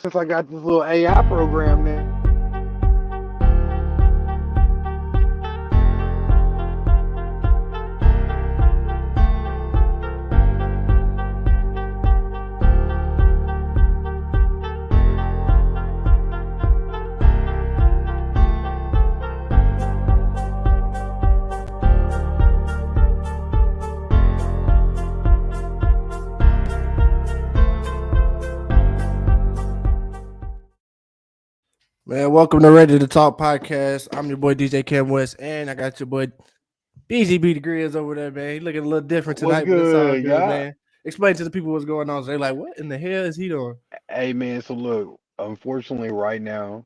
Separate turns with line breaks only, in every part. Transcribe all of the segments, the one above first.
since I got this little AI program now.
Man, welcome to Ready to Talk podcast. I'm your boy DJ Cam West, and I got your boy BGB the Grizz over there, man. He looking a little different
What's
tonight, but it's all
good,
good,
y'all?
man. Explain to the people what's going on. So they're like, what in the hell is he doing?
Hey, man. So look, unfortunately, right now,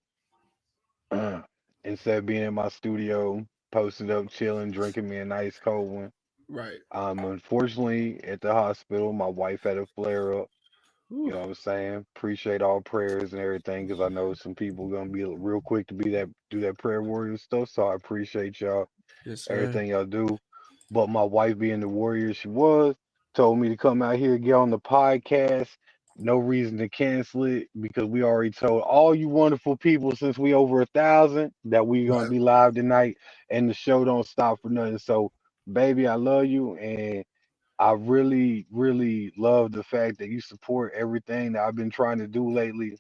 uh, instead of being in my studio, posted up, chilling, drinking me a nice cold one,
Right.
unfortunately, at the hospital, my wife had a flare up. You
Whew.
know what I'm saying? Appreciate all prayers and everything, because I know some people gonna be real quick to be that do that prayer warrior stuff. So I appreciate y'all,
Yes, sir.
everything y'all do. But my wife, being the warrior she was, told me to come out here, get on the podcast. No reason to cancel it because we already told all you wonderful people since we over 1,000 that we gonna
Right.
be live tonight, and the show don't stop for nothing. So, baby, I love you, and I really, really love the fact that you support everything that I've been trying to do lately,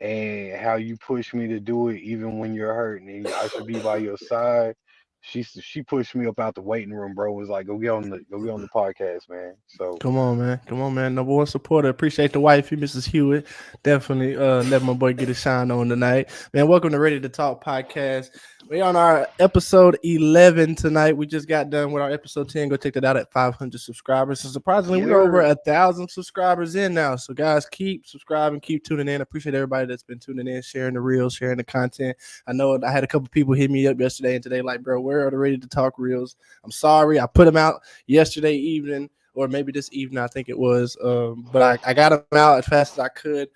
and how you push me to do it even when you're hurting, and I should be by your side. She pushed me up out the waiting room, bro. Was like, go get on the podcast, man. So
Come on, man. Come on, man. Number one supporter. Appreciate the wifey, Mrs. Hewitt. Definitely let my boy get a shine on tonight. Man, welcome to Ready to Talk podcast. We on our episode 11 tonight. We just got done with our episode 10. Go check that out at 500 subscribers. So surprisingly,
yeah,
we're over
there.
1,000 subscribers in now. So guys, keep subscribing, keep tuning in. I appreciate everybody that's been tuning in, sharing the reels, sharing the content. I know I had a couple people hit me up yesterday and today like, bro, where are the Ready to Talk reels? I'm sorry. I put them out yesterday evening or maybe this evening, I think it was. But I got them out as fast as I could.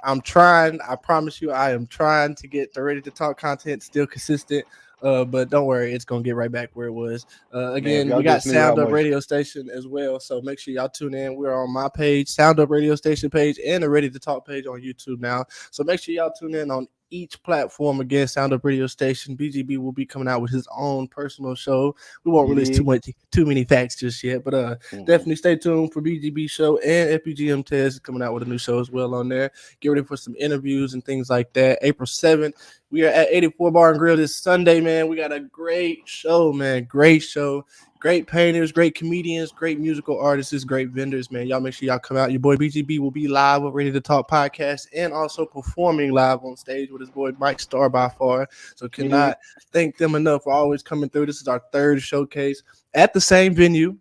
I'm trying. I promise you, I am trying to get the Ready to Talk content still consistent. But don't worry, it's gonna get right back where it was.
Man, if
Again,
y'all
we got
just knew how
Sound Up
much.
Radio Station as well, so make sure y'all tune in. We're on my page, Sound Up Radio Station page, and the Ready to Talk page on YouTube now. So make sure y'all tune in on each platform. Again, Sound Up Radio Station. BGB will be coming out with his own personal show. We won't
You
release
dig?
too many facts just yet, but
Hmm.
definitely stay tuned for BGB show, and FPGM Test is coming out with a new show as well on there. Get ready for some interviews and things like that. April 7th, we are at 84 Bar and Grill this Sunday, man. We got a great show, man. Great show. Great painters, great comedians, great musical artists, great vendors, man. Y'all make sure y'all come out. Your boy BGB will be live with Ready to Talk podcast and also performing live on stage with his boy Mike Star by far. So
You dig?
cannot thank them enough for always coming through. This is our third showcase at the same venue.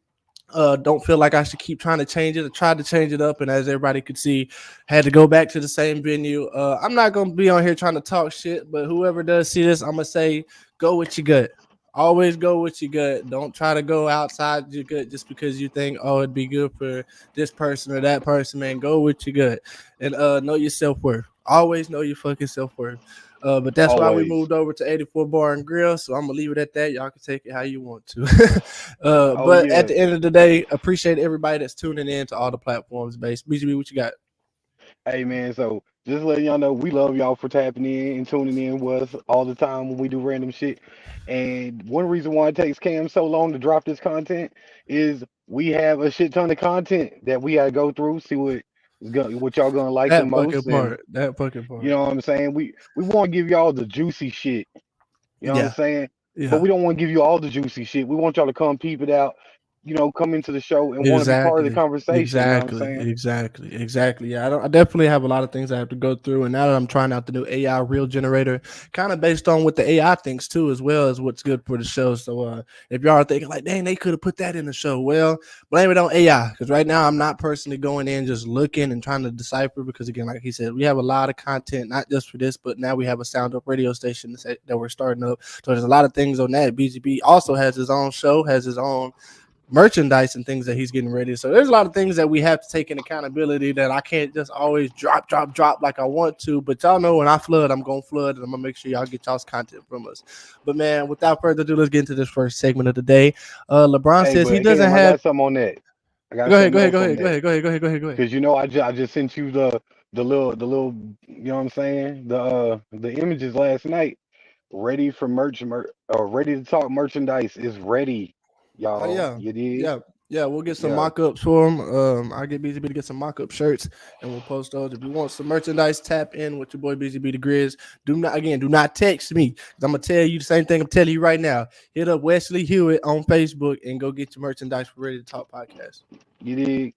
Don't feel like I should keep trying to change it. I tried to change it up, and as everybody could see, had to go back to the same venue. I'm not gonna be on here trying to talk shit, but whoever does see this, I'm gonna say go with your gut. Always go with your gut. Don't try to go outside your gut just because you think, oh, it'd be good for this person or that person, man. Go with your gut and know your self worth. Always know your fucking self worth. But that's why we
Always.
moved over to 84 Bar and Grill. So I'm gonna leave it at that. Y'all can take it how you want to.
Oh
But at
yeah.
the end of the day, appreciate everybody that's tuning in to all the platforms. Base BGB, what you got?
Hey man, so just letting y'all know we love y'all for tapping in and tuning in with us all the time when we do random shit. And one reason why it takes Cam so long to drop this content is we have a shit ton of content that we gotta go through, see what y'all gonna like the
That fucking
most, and
part. That fucking
you
part.
know what I'm saying. We want to give y'all the juicy shit. You know what I'm
Yeah.
saying? But
Yeah.
we don't want to give you all the juicy shit. We want y'all to come peep it out. Come into the show and want to be part of the
Exactly.
conversation. You know what I'm
Exactly.
saying?
Exactly. Exactly. Yeah, I definitely have a lot of things I have to go through. And now that I'm trying out the new AI reel generator, kind of based on what the AI thinks too, as well as what's good for the show. So if y'all are thinking like, dang, they could have put that in the show. Well, blame it on AI. Because right now I'm not personally going in just looking and trying to decipher because again, like he said, we have a lot of content, not just for this, but now we have a sound up radio station that we're starting up. So there's a lot of things on that. BGB also has his own show, has his own merchandise and things that he's getting ready. So there's a lot of things that we have to take in accountability that I can't just always drop like I want to. But y'all know when I flood, I'm gonna flood and I'm gonna make sure y'all get y'all's content from us. But man, without further ado, let's get into this first segment of the day. LeBron
Hey,
says he
but
doesn't
Cam, I
have
got something on that. I got
go ahead,
something
go ahead,
else
go
on
ahead, go
that.
ahead, go ahead, go ahead, go ahead, go ahead.
Because I just sent you the little, you know what I'm saying? The images last night, ready for ready to talk merchandise is ready,
Oh
y'all.
yeah,
You did?
yeah, yeah. We'll get some
Yeah.
mock-ups for them. I'll get BZB to get some mock-up shirts, and we'll post those. If you want some merchandise, tap in with your boy BZB the Grizz. Do not text me, because I'm gonna tell you the same thing I'm telling you right now. Hit up Wesley Hewitt on Facebook and go get your merchandise for Ready to Talk podcast.
You did.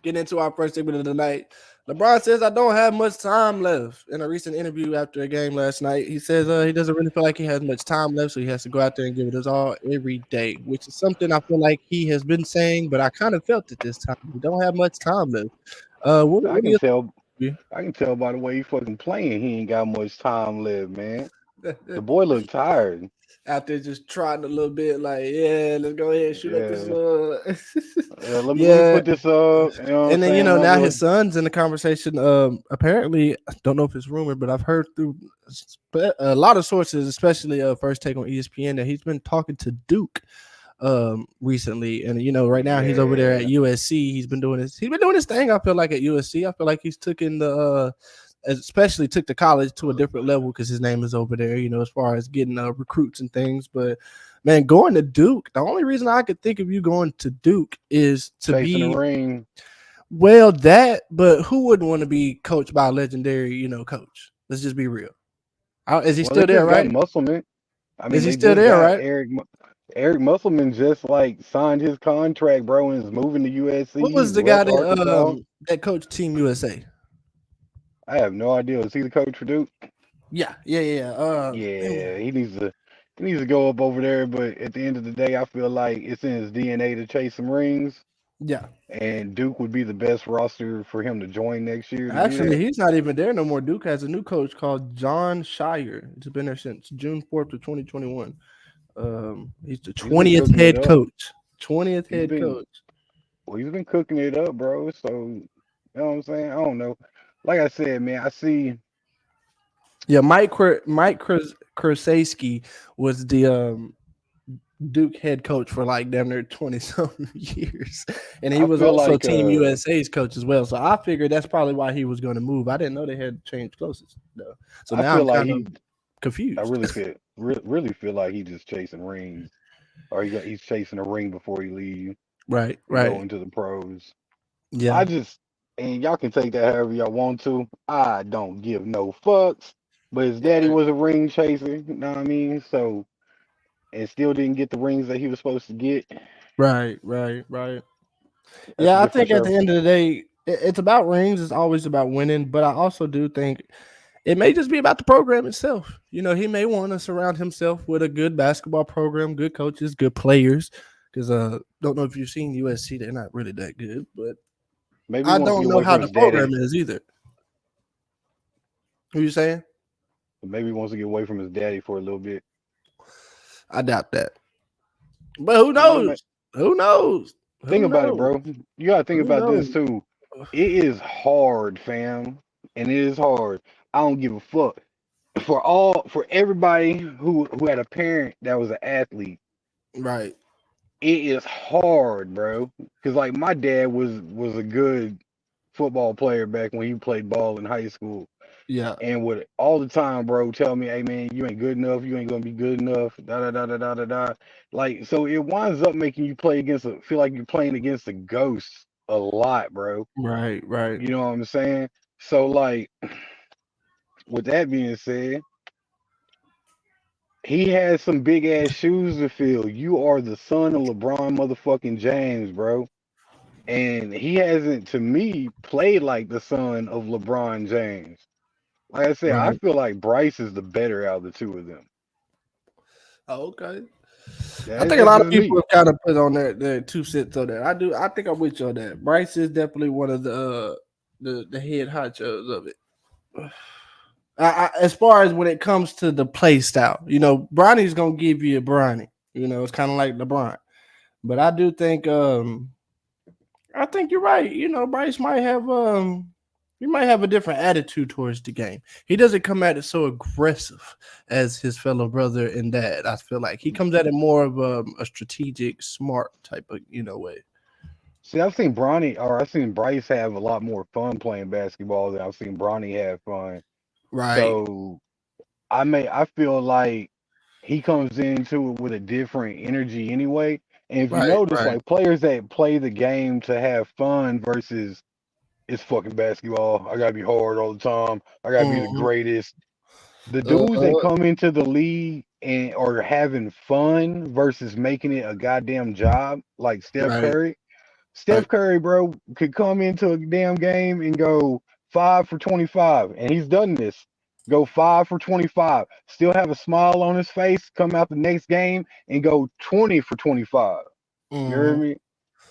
Getting into our first segment of the night. LeBron says, I don't have much time left. In a recent interview after a game last night, he says he doesn't really feel like he has much time left, so he has to go out there and give it his all every day, which is something I feel like he has been saying, but I kind of felt it this time. We don't have much time left.
I
What do
can
you
tell.
think?
I can tell by the way he fucking playing. He ain't got much time left, man. The boy look tired.
Out there just trotting a little bit, like, yeah, let's go ahead and shoot up this.
Yeah. Let me
Yeah.
put this up. You know what I'm
And then
saying? One
now
little.
his son's in the conversation. Apparently, I don't know if it's rumored, but I've heard through a lot of sources, especially First Take on ESPN, that he's been talking to Duke recently. And right now he's over there at
Yeah.
USC. He's been doing his thing. I feel like at USC, I feel like he's taken especially took the college to a different level because his name is over there. As far as getting recruits and things, but. Man, going to Duke, the only reason I could think of you going to Duke is to
Chasing the
be
ring.
well, but who wouldn't want to be coached by a legendary, coach? Let's just be real. Is he
Well, they
still there,
just got
right?
Musselman. I
Is
mean,
he
they
still
just
there,
got
right?
Eric Musselman just like signed his contract, bro, and is moving to USC.
What was
He's
the guy
left Arkansas.
that coached Team USA?
I have no idea. Is he the coach for Duke?
Yeah. Man,
Yeah, he needs to go up over there. But at the end of the day, I feel like it's in his DNA to chase some rings,
yeah.
and Duke would be the best roster for him to join next year to do
Actually,
that.
he's not even there no more. Duke has a new coach called John Shire. It's been there since June 4th of 2021. He's the
He's been
20th
cooking it
head
up.
coach. 20th
He's
head
been
coach.
well, he's been cooking it up, bro. So you know what I'm saying? I don't know. Like I said, man, I see.
Yeah, Mike Krzyzewski was the Duke head coach for like damn near 20 something years. And he
I
was
feel
also
like
Team USA's coach as well. So I figured that's probably why he was going to move. I didn't know they had changed coaches though. So
I
now
feel
I'm
like
kind of
he. I
confused.
really feel like he just chasing rings, or he's chasing a ring before he leave
Right,
and go
right.
into the pros. I
Yeah,
just and y'all can take that however y'all want to. I don't give no fucks. But his daddy
yeah.
was a ring chaser, you know what I mean? So and still didn't get the rings that he was supposed to get.
Right.
That's a
Yeah, I
different
think at
show.
the end of the day, it's about rings. It's always about winning. But I also do think it may just be about the program itself. He may want to surround himself with a good basketball program, good coaches, good players. Because don't know if you've seen USC, they're not really that good. But
Maybe he
I
wants to
don't
get
know
away
how
from
the
his
program
daddy.
is either. Who you saying?
Maybe he wants to get away from his daddy for a little bit.
I doubt that. But who
I don't know, man.
knows? Who knows?
Think
Who
about it,
knows?
bro. You gotta think
Who
about this
knows?
too. It is hard, fam. And it is hard. I don't give a fuck. For everybody who had a parent that was an athlete,
Right.
it is hard, bro. Cause like my dad was a good football player back when he played ball in high school.
Yeah.
And would all the time, bro, tell me, hey man, you ain't good enough, you ain't gonna be good enough, da da da da da da da. Like, so it winds up making you feel like you're playing against a ghost a lot, bro.
Right.
You know what I'm saying? So like, with that being said, he has some big ass shoes to fill. You are the son of LeBron motherfucking James, bro. And he hasn't, to me, played like the son of LeBron James. Like I said, I
Right.
feel like Bryce is the better out of the two of them.
Oh, okay. I
That,
think a
that's
lot of
just
people
me.
have kind of put on their two cents on that. I do. I think I'm with you on that. Bryce is definitely one of the head honchos of it. As far as when it comes to the play style, Bronny's gonna give you a Bronny. It's kind of like LeBron. But I think you're right. Bryce might have he might have a different attitude towards the game. He doesn't come at it so aggressive as his fellow brother and dad. I feel like he comes at it more of a strategic, smart type of way.
See, I've seen Bryce have a lot more fun playing basketball than I've seen Bronny have fun.
Right,
So I feel like he comes into it with a different energy anyway. And if you
right,
notice,
right.
like players that play the game to have fun versus it's fucking basketball. I gotta be hard all the time. I gotta be the
Mhm.
greatest. The dudes that
Uh,
come into the league and are having fun versus making it a goddamn job, like Steph
right,
Curry.
right.
Steph Curry, bro, could come into a damn game and go 5 for 25, and he's done this. Go 5 for 25, still have a smile on his face. Come out the next game and go 20 for 25. You heard
Mhm.
me?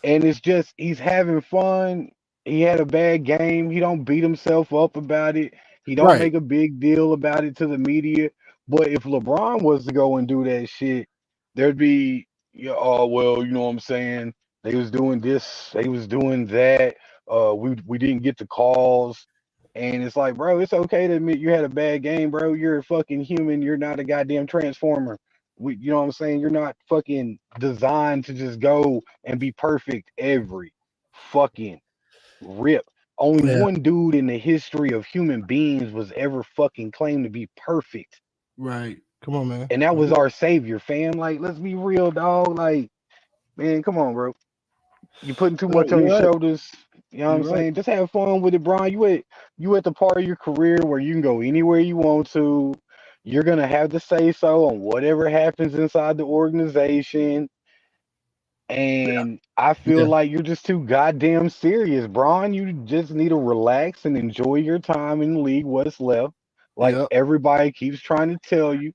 And it's just he's having fun. He had a bad game. He don't beat himself up about it. He don't
Right.
make a big deal about it to the media. But if LeBron was to go and do that shit, there'd be, yeah, oh well, you know what I'm saying? They was doing this, they was doing that. We didn't get the calls. And it's like, bro, it's okay to admit you had a bad game, bro. You're a fucking human. You're not a goddamn transformer. You know what I'm saying? You're not fucking designed to just go and be perfect every fucking rip. Only
Yeah.
one dude in the history of human beings was ever fucking claimed to be perfect,
Right. Come on, man.
and that
Don't
was
do it.
our savior, fam. Like, let's be real, dog. Like, man, come on, bro. You putting too
No,
much on
you're
your
right.
shoulders. You know what I'm
You're right.
saying? Just have fun with it, Brian. You at the part of your career where you can go anywhere you want to. You're gonna have to say so on whatever happens inside the organization. And I feel
Yeah.
like you're just too goddamn serious, Braun. You just need to relax and enjoy your time in the league, what's left. Like
Yep.
everybody keeps trying to tell you.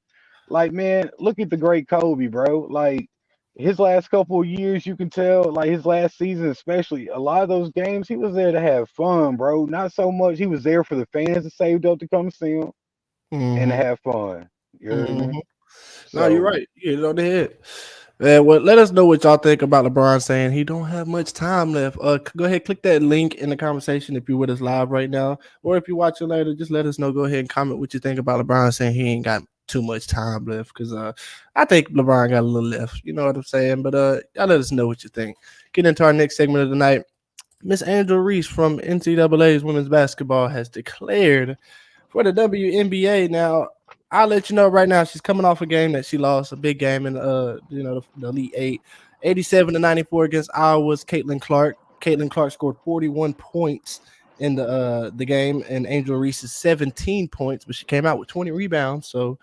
Like, man, look at the great Kobe, bro. Like his last couple of years, you can tell, like his last season, especially, a lot of those games, he was there to have fun, bro. Not so much he was there for the fans that saved up to come see him and to
Mhm.
have fun. You heard me?
Mhm. No, you're
So
right. You hit it on the head. Well, let us know what y'all think about LeBron saying he don't have much time left. Go ahead, click that link in the conversation if you're with us live right now, or if you're watching later, just let us know. Go ahead and comment what you think about LeBron saying he ain't got too much time left. Because I think LeBron got a little left. You know what I'm saying? But y'all let us know what you think. Get into our next segment of the night. Miss Angela Reese from NCAA's women's basketball has declared for the WNBA. Now, I'll let you know right now, she's coming off a game that she lost, a big game in the Elite Eight, 87-94 against Iowa's Caitlin Clark. Caitlin Clark scored 41 points in the game, and Angel Reese's 17 points, but she came out with 20 rebounds. So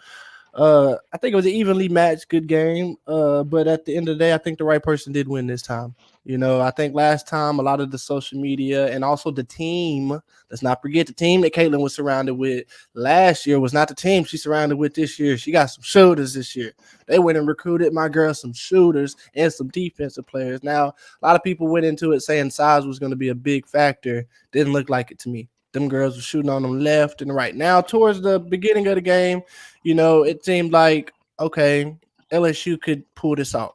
I think it was an evenly matched good game. But at the end of the day, I think the right person did win this time. You know, I think last time a lot of the social media and also the team, let's not forget the team that Caitlin was surrounded with last year was not the team she's surrounded with this year. She got some shooters this year. They went and recruited my girl some shooters and some defensive players. Now, a lot of people went into it saying size was going to be a big factor. Didn't look like it to me. Them girls were shooting on them left and right. Now, towards the beginning of the game, it seemed like, okay, LSU could pull this off.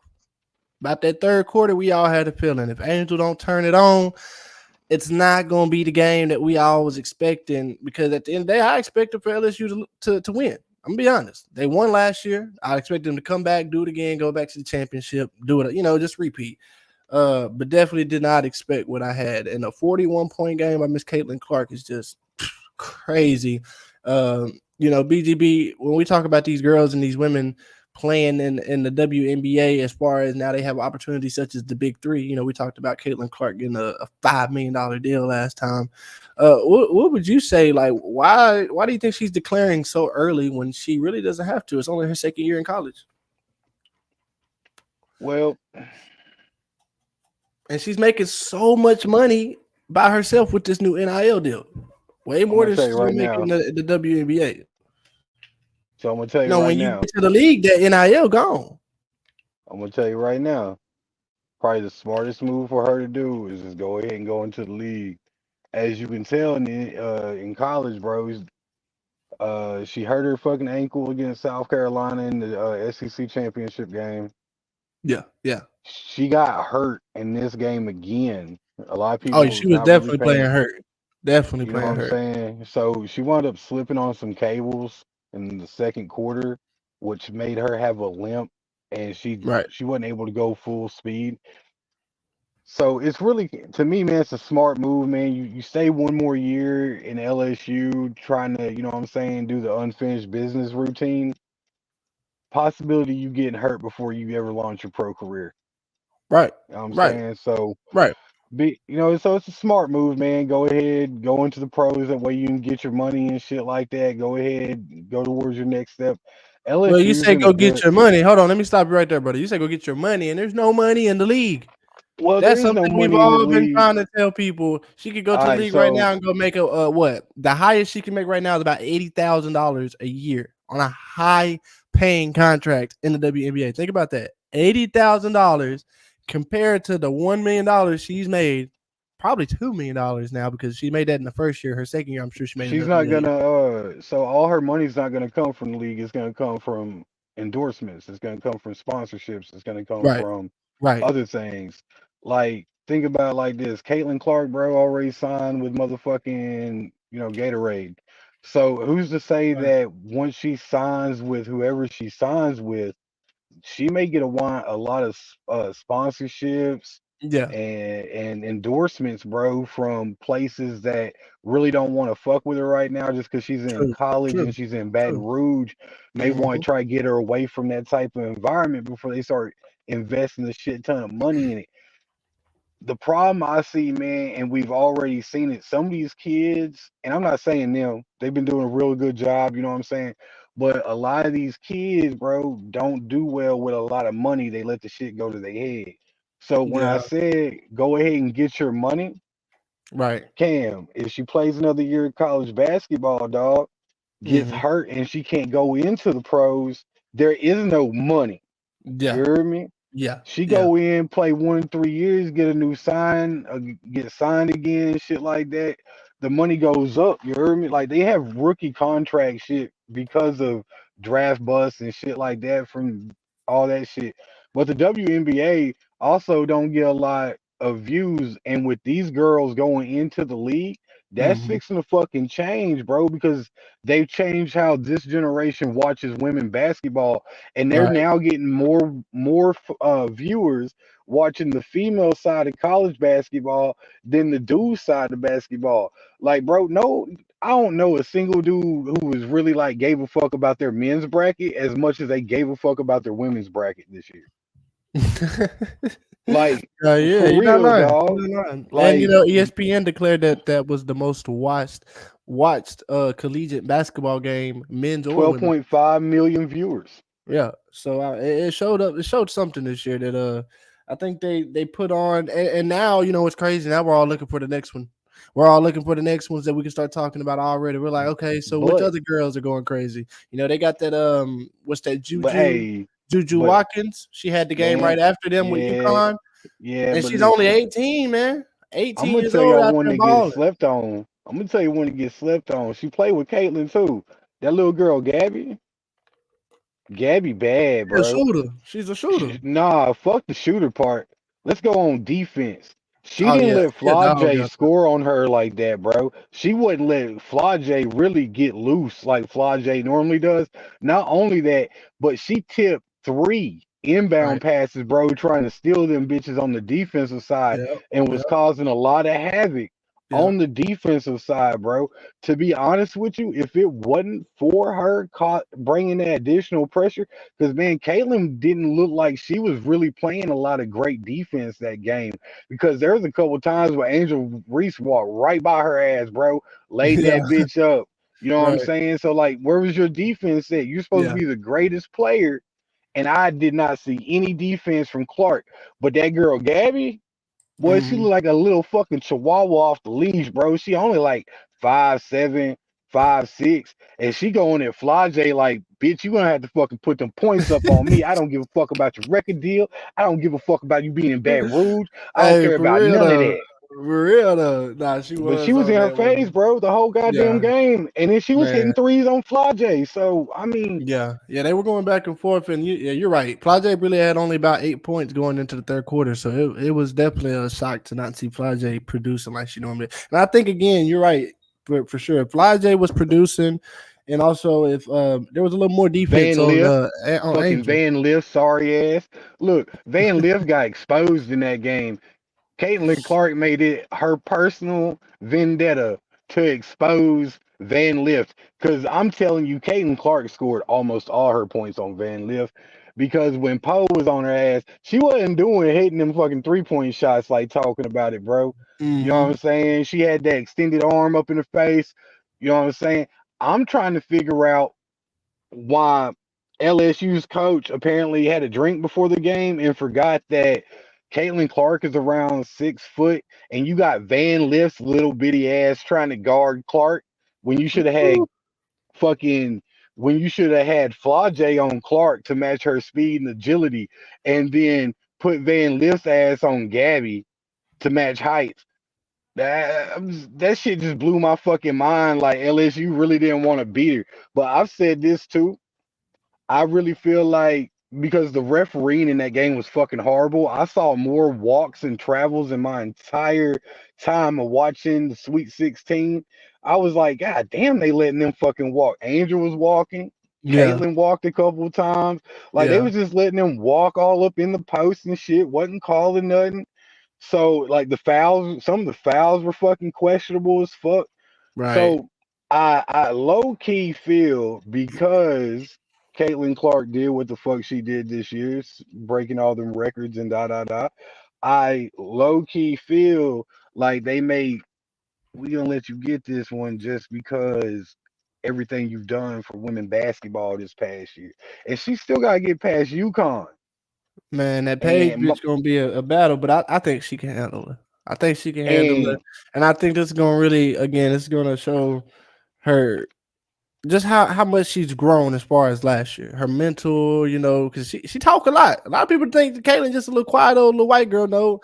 About that third quarter, we all had a feeling if Angel don't turn it on, it's not going to be the game that we all was expecting. Because at the end of the day, I expected for LSU to win. I'm gonna be honest. They won last year. I expect them to come back, do it again, go back to the championship, do it, just repeat. But definitely did not expect what I had. And a 41 point game by Miss Caitlin Clark is just crazy. BGB, when we talk about these girls and these women playing in the WNBA, as far as now they have opportunities such as the big three. We talked about Caitlin Clark getting a $5 million deal last time. What would you say? Like, why do you think she's declaring so early when she really doesn't have to? It's only her second year in college,
well,
and she's making so much money by herself with this new NIL deal. Way
I'm
more
gonna
than
tell you
she's gonna
right
make in
now.
the WNBA.
So I'm gonna tell you
No,
right
when you
now.
get to the league, that NIL gone.
I'm gonna tell you right now. Probably the smartest move for her to do is just go ahead and go into the league. As you can tell in college, bro, she hurt her fucking ankle against South Carolina in the SEC championship game.
Yeah, yeah.
She got hurt in this game again. A lot of
Oh,
people
she
was
was
not really
definitely playing
paying.
hurt. Definitely
You know what
playing
I'm
hurt.
saying? So she wound up slipping on some cables in the second quarter, which made her have a limp, and she
Right.
she wasn't able to go full speed. So it's really to me, man, it's a smart move, man. You stay one more year in LSU trying to, you know what I'm saying, do the unfinished business routine. Possibility you getting hurt before you ever launch your pro career.
Right,
You know what I'm
right,
saying? So
right.
so it's a smart move, man. Go ahead, go into the pros. That way you can get your money and shit like that. Go ahead, go towards your next step.
Well, you
LSU's
say
in a
go get
good.
your money. Hold on, let me stop you right there, brother. You say go get your money, and there's no money in the league.
Well, there
That's
is no
something we've
money in the
all been
league.
trying to tell people. She could go
All
to the
right,
league right
so
now and go make a what? The highest she can make right now is about $80,000 a year on a high paying contract in the WNBA. Think about that. $80,000 compared to the $1 million she's made, probably $2 million now because she made that in the first year. Her second year, I'm sure she made
she's
another
not
million.
gonna. So all her money's not gonna come from the league. It's gonna come from endorsements. It's gonna come from sponsorships. It's gonna come
Right,
from
right.
other things. Like think about it like this: Caitlin Clark, bro, already signed with motherfucking Gatorade. So who's to say
Right.
that once she signs with whoever she signs with, she may get a lot of sponsorships
Yeah.
and endorsements, bro, from places that really don't want to fuck with her right now just because she's in
True.
college and
True.
she's in Baton
True.
Rouge. May want to
Hmm.
try to get her away from that type of environment before they start investing a shit ton of money in it. The problem I see, man, and we've already seen it, some of these kids, and I'm not saying them, they've been doing a real good job, you know what I'm saying? But a lot of these kids, bro, don't do well with a lot of money. They let the shit go to their head. So when I
Yeah.
said go ahead and get your money,
Right.
Cam, if she plays another year of college basketball, dog, gets
Hmm.
hurt and she can't go into the pros, there is no money. You
Yeah.
hear me?
Yeah.
She
Yeah.
go in, play 1 3 years, get a new sign, get signed again, shit like that. The money goes up. You heard me? Like they have rookie contract shit because of draft busts and shit like that from all that shit. But the WNBA also don't get a lot of views. And with these girls going into the league, that's
Hmm.
fixing to fucking change, bro, because they've changed how this generation watches women basketball and they're
Right.
now getting more viewers watching the female side of college basketball than the dude side of basketball. Like, bro, no, I don't know a single dude who was really like gave a fuck about their men's bracket as much as they gave a fuck about their women's bracket this year. Like,
Yeah,
for
you're not
real,
lying.
dog.
You're not lying. And
Like
ESPN declared that that was the most watched collegiate basketball game, men's or women.
12.5 million viewers.
Yeah, so it showed up. It showed something this year that I think they put on, and now it's crazy. Now we're all looking for the next one. We're all looking for the next ones that we can start talking about already. We're like, okay, so which
But
other girls are going crazy? They got that what's that
but
Juju
hey,
Juju
but
Watkins? She had the game right
man,
after them with
yeah,
UConn,
yeah,
and
but
she's only
listen.
18, man.
I'm
18
gonna
years
tell
old
y'all
out
one
there
that gets
balling.
slept on. I'm gonna tell you one that gets slept on. She played with Caitlyn too. That little girl, Gabby. Gabby bad,
She's a
bro.
shooter. She's a shooter.
Nah, fuck the shooter part. Let's go on defense. She
Oh
didn't
yeah,
let
she a
Flaw
dog
J
out there.
score on her like that, bro. She wouldn't let Flaw J really get loose like Flaw J normally does. Not only that, but she tipped three inbound
Right.
passes, bro, trying to steal them bitches on the defensive side
Yeah.
and was
Yeah.
causing a lot of havoc
Yeah.
on the defensive side, bro. To be honest with you, if it wasn't for her caught bringing that additional pressure, because man, Caitlin didn't look like she was really playing a lot of great defense that game. Because there was a couple times where Angel Reese walked right by her ass, bro, laid
Yeah.
that bitch up. You know what I'm
Right.
saying? So like, where was your defense at? You're supposed to
Yeah.
be the greatest player, and I did not see any defense from Clark. But that girl Gabby, boy, she
Hmm.
look like a little fucking chihuahua off the leash, bro. She only like 5'7", 5'6", and she going at Fly J like, bitch, you gonna have to fucking put them points up on me. I don't give a fuck about your record deal. I don't give a fuck about you being in Baton Rouge. I don't
Hey,
care
for
about
real
none of
though.
that.
For real though. Nah, she
But she
was
was in
on
her
that
face,
one.
bro, the whole goddamn
Yeah,
game. And then she was hitting
man.
threes on Fly J. So I mean,
Yeah, yeah, they were going back and forth, and yeah, you're right. Plage really had only about 8 points going into the third quarter, so it was definitely a shock to not see Plage producing like she normally. And I think again, you're right for sure. If Plage was producing, and also if there was a little more defense
Van Lift,
on
fucking
Angel.
Van Lift, sorry ass. Look, Van Lift got exposed in that game. Caitlin Clark made it her personal vendetta to expose Van Lift. Because I'm telling you, Caitlin Clark scored almost all her points on Van Lift. Because when Poe was on her ass, she wasn't doing hitting them fucking 3-point shots like talking about it, bro. You know what
Mm-hmm.
I'm saying? She had that extended arm up in her face. You know what I'm saying? I'm trying to figure out why LSU's coach apparently had a drink before the game and forgot that Caitlin Clark is around 6 foot, and you got Van Lift's little bitty ass trying to guard Clark when you should have had fucking when you should have had Flage on Clark to match her speed and agility, and then put Van Lift's ass on Gabby to match height. That shit just blew my fucking mind. Like LSU really didn't want to beat her. But I've said this too. I really feel like because the refereeing in that game was fucking horrible, I saw more walks and travels in my entire time of watching the Sweet 16. I was like, God damn, they letting them fucking walk. Angel was walking.
Yeah,
Caitlin walked a couple of times. Like they
yeah,
was just letting them walk all up in the post and shit. Wasn't calling nothing. So like the fouls, some of the fouls were fucking questionable as fuck.
right.
So I low key feel because Caitlin Clark did what the fuck she did this year, breaking all them records and da da da. I low key feel like we gonna let you get this one just because everything you've done for women basketball this past year, and she still gotta get past UConn.
Man, that Paige
And
bitch gonna be a battle, but I think she can handle it. I think she can handle it,
and
and I think this is gonna really, again, it's gonna show her just how much she's grown as far as last year. Her mental, because she talk a lot. A lot of people think that Caitlyn just a little quiet old little white girl. No,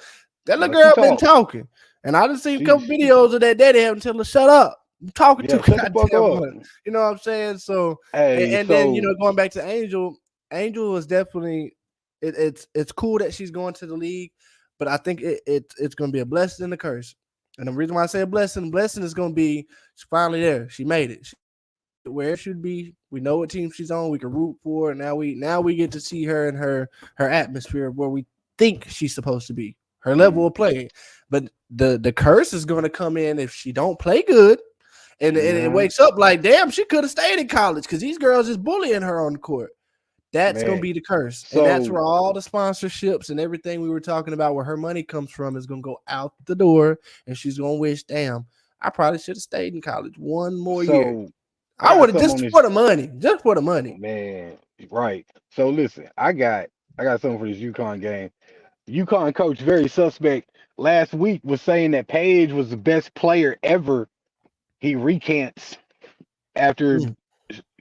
that little
no, she
girl been
talk.
talking, and I just seen a couple
She
videos of that daddy having to tell her shut up. I'm talking too
yeah, shut the fuck
goddamn
up.
much. You know what I'm saying? So, and,
Hey,
and then
so
going back to Angel. Angel is definitely it's cool that she's going to the league, but I think it's going to be a blessing and a curse. And the reason why I say a blessing is going to be she's finally there. She made it. She where it should be. We know what team she's on. We can root for, and now we get to see her in her atmosphere where we think she's supposed to be. Her level
mm,
of play. But the curse is going to come in if she don't play good, and it
mhm,
wakes up like, damn, she could have stayed in college because these girls is bullying her on the court. That's gonna
man.
be the curse, and that's
So
where all the sponsorships and everything we were talking about, where her money comes from, is gonna go out the door, and she's gonna wish, damn, I probably should have stayed in college one more year.
so I
I
got
would have
something on
just
this
for the money, just for the money.
man. Right. So listen, I got something for this UConn game. UConn coach very suspect last week was saying that Page was the best player ever. He recants after
Mm,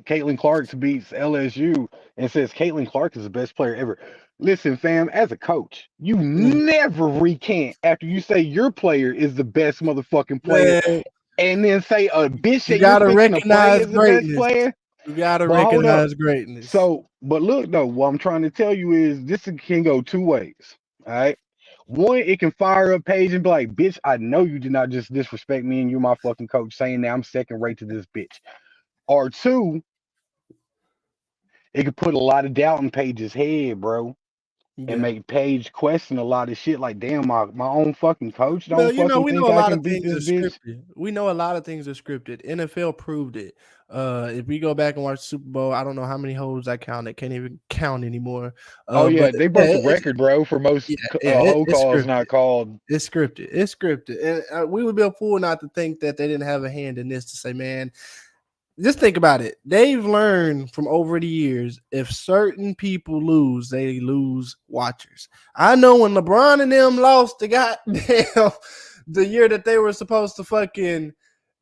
Caitlin Clark beats LSU and says Caitlin Clark is the best player ever. Listen, fam, as a coach, you
mm.
never recant after you say your player is the best motherfucking player
Man,
and then say a bitch
you
that you're
gotta
fixing to play
recognize
is the best
greatness.
player.
You gotta
But hold up.
recognize greatness.
So, but look though, what I'm trying to tell you is this can go two ways. All right. One, it can fire up Paige and be like, bitch, I know you did not just disrespect me and you're my fucking coach saying that I'm second rate to this bitch. Or two, it could put a lot of doubt in Paige's head, bro, and
Yeah.
make Paige question a lot of shit like, damn, my own fucking coach
Well,
don't fucking
we
think
know a
I
lot
can
of
beat
things are
this bitch.
scripted. We know a lot of things are scripted. NFL proved it. If we go back and watch Super Bowl, I don't know how many holes I counted. Can't even count anymore.
Oh
But
yeah, they
yeah,
broke the record, bro, for most whole
it's
calls
scripted.
not called.
It's scripted. It's scripted. And we would be a fool not to think that they didn't have a hand in this. To say, man, just think about it. They've learned from over the years, if certain people lose, they lose watchers. I know when LeBron and them lost the goddamn the year that they were supposed to fucking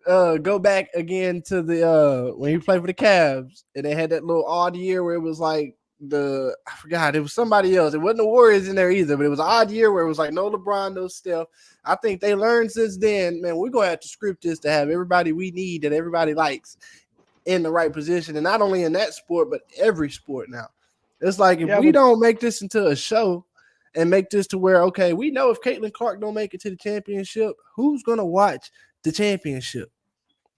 go back again to the when he played for the Cavs, and they had that little odd year where it was like I forgot, it was somebody else. It wasn't the Warriors in there either, but it was an odd year where it was like no LeBron, no Steph. I think they learned since then, man, we're gonna have to script this to have everybody we need that everybody likes in the right position, and not only in that sport, but every sport now. It's like if
Yeah,
we
but
don't make this into a show and make this to where, okay, we know if Caitlin Clark don't make it to the championship, who's gonna watch the championship?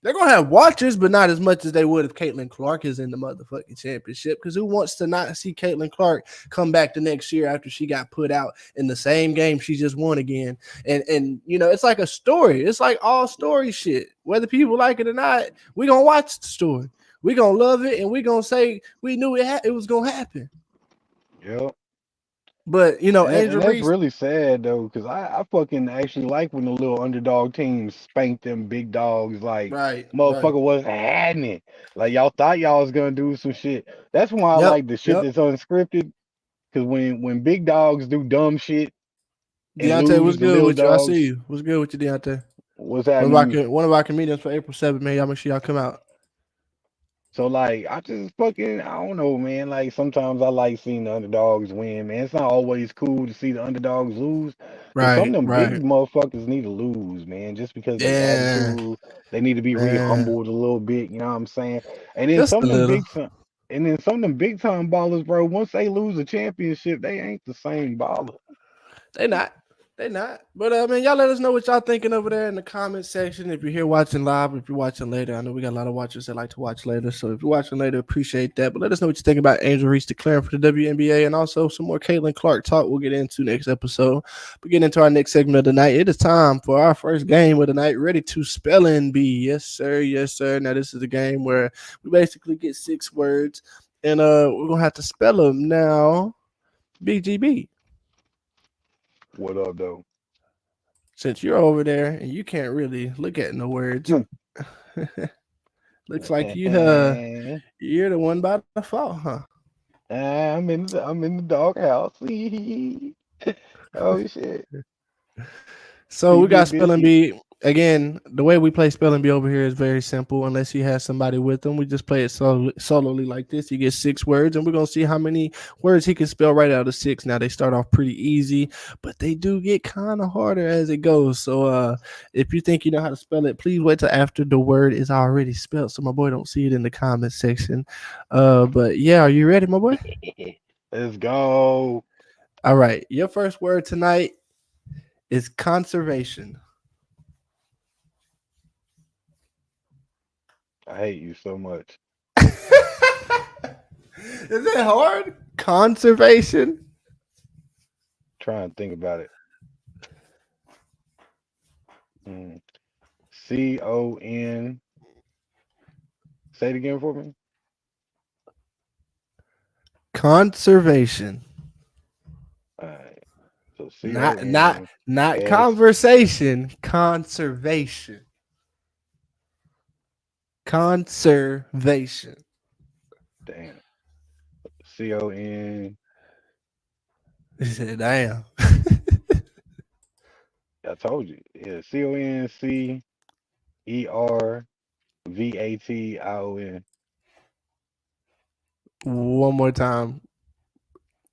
They're gonna have watchers, but not as much as they would if Caitlin Clark is in the motherfucking championship. Because who wants to not see Caitlin Clark come back the next year after she got put out in the same game she just won again? And you know, it's like a story. It's like all story shit. Whether people like it or not, we gonna watch the story. We gonna love it, and we gonna say we knew it was gonna happen.
Yep.
But you know,
And
Angel
that's
Reese,
really sad though, because I fucking actually like when the little underdog teams spank them big dogs like
right, right,
motherfucker wasn't happening. Like y'all thought y'all was gonna do some shit. That's why I
yep,
like the shit
yep.
that's unscripted. Because when big dogs do dumb shit and
Deontay, what's
lose the
good
little
with you? I see
dogs,
you. What's good with you, Deontay?
what's happening to me?
One of our comedians for April 7th, man. Y'all make sure y'all come out.
So like I just fucking I don't know, man. Like sometimes I like seeing the underdogs win, man. It's not always cool to see the underdogs lose, cause some of
Right,
them big
right.
motherfuckers need to lose, man. Just because they
Yeah,
attitude, they need to be
yeah.
re-humbled a little bit. You know what I'm saying? And then
Just
some
a
of them
little.
big time, and then some of them big time ballers, bro. Once they lose a championship, they ain't the same baller.
They not. They not. But I mean, y'all let us know what y'all thinking over there in the comment section. If you're here watching live, if you're watching later, I know we got a lot of watchers that like to watch later. So if you're watching later, appreciate that. But let us know what you think about Angel Reese declaring for the WNBA and also some more Caitlin Clark talk we'll get into next episode. But getting into our next segment of the night, it is time for our first game of the night. Ready to spelling bee. Yes, sir. Yes, sir. Now this is a game where we basically get 6 words and we're gonna have to spell them now. BGB.
What up, though?
Since you're over there and you can't really look at no words, looks like you're the one by the fault, huh?
I'm in the doghouse. Oh shit.
So we
Feed me a
got spelling
biscuit.
bee again. The way we play spelling bee over here is very simple. Unless you have somebody with them, we just play it solely like this. You get 6 words, and we're gonna see how many words he can spell right out of 6. Now they start off pretty easy, but they do get kind of harder as it goes. So if you think you know how to spell it, please wait till after the word is already spelled, so my boy don't see it in the comment section. But yeah, are you ready, my boy?
Let's go.
All right, your first word tonight is conservation.
I hate you so much.
Is it hard? Conservation.
Try and think about it. Mm. CON. Say it again for me.
Conservation.
All right. So
Not not
CON
not
S.
conversation. Conservation. Conservation.
Damn. CON.
He said, "Damn."
I told you. Yeah. CONCERVATION.
One more time.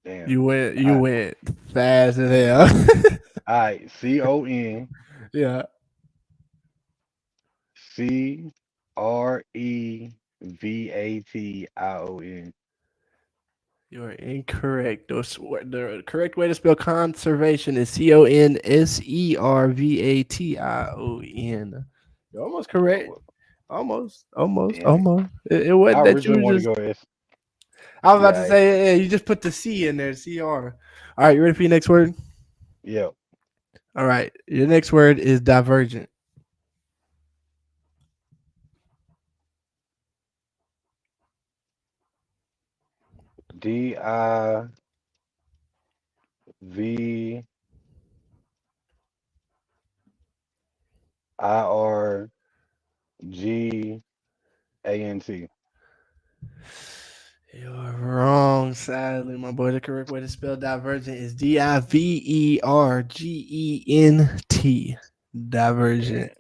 Damn.
You went.
All
You
right.
went fast as hell.
All right. CON
Yeah.
CREVATION.
You are incorrect. The correct way to spell conservation is CONSERVATION. You're almost correct.
Oh,
Almost, almost,
damn it.
almost. It
I
wasn't that you
originally
were
want to
just.
go S.
I was about to
Yeah.
say, yeah, you just put the C in there, CR. All right, you ready for your next word?
Yeah.
All right, your next word is divergent.
DIVIRGANT.
You're wrong, sadly, my boy. The correct way to spell divergent is DIVERGENT.
Damn.
Divergent.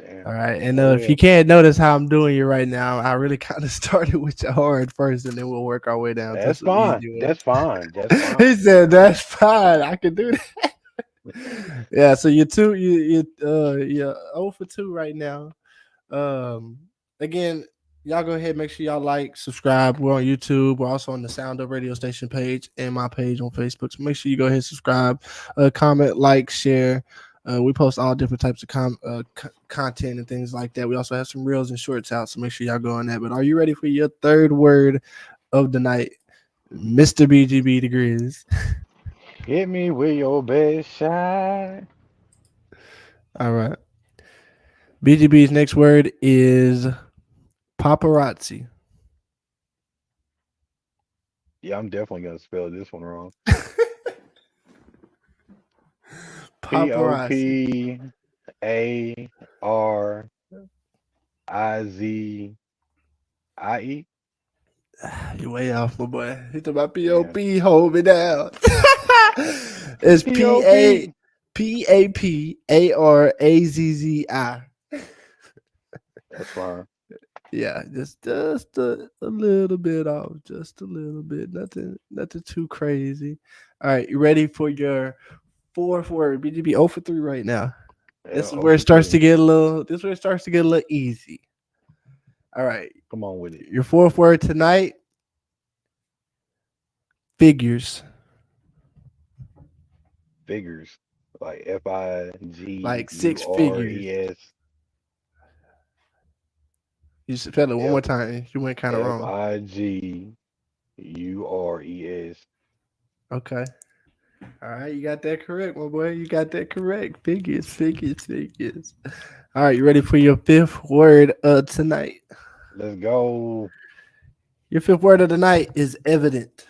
Damn.
All right, and
Oh
if you
well.
can't notice how I'm doing you right now, I really kind of started with you hard first, and then we'll work our way down to
That's
some
fine.
easy ones.
That's fine. That's
He
fine.
said, "That's fine. I can do that." Yeah. So you're 0 for 2 right now. Um, again, y'all go ahead, make sure y'all like, subscribe. We're on YouTube. We're also on the Sound Up Radio Station page and my page on Facebook. So make sure you go ahead, subscribe, comment, like, share. We post all different types of content and things like that. We also have some reels and shorts out, so make sure y'all go on that. But are you ready for your third word of the night, Mr. BGB Degrees?
Hit me with your best shot.
All right. BGB's next word is paparazzi.
Yeah, I'm definitely gonna spell this one wrong. P O
Paparazzi.
P A R I Z I E.
You way off, my boy. It's about
Yeah.
POP. Hold me down. It's
P O P.
PAPARAZZI.
That's fine.
Yeah, just a little bit off, just a little bit. Nothing too crazy. All right, you ready for your fourth word? BGB 0 for 3 right now.
Yeah,
This is
0
where it
for
starts to
3.
get a little. This is where it starts to get a little easy. All right,
Come on with it.
your fourth word tonight: figures,
Figures. Like F I G
like
U
six
R
figures.
E S.
You spell it one more
F
time. You went kind of
F
wrong.
I G U R E S.
Okay. All right, you got that correct, my boy. You got that correct. Figures, figures, figures. All right, you ready for your fifth word of tonight?
Let's go.
Your fifth word of the night is evident.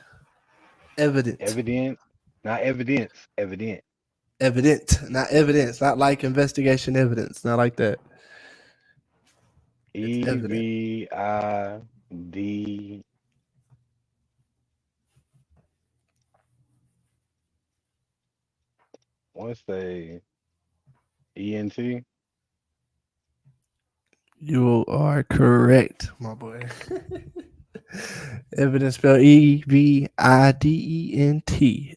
Evident.
Evident. Not evidence. Evident.
Evident. Not evidence. Not like investigation evidence. Not like that. It's
E
evident.
V I D. What's the ENT?
You are correct, my boy. Evident spelled EVIDENT.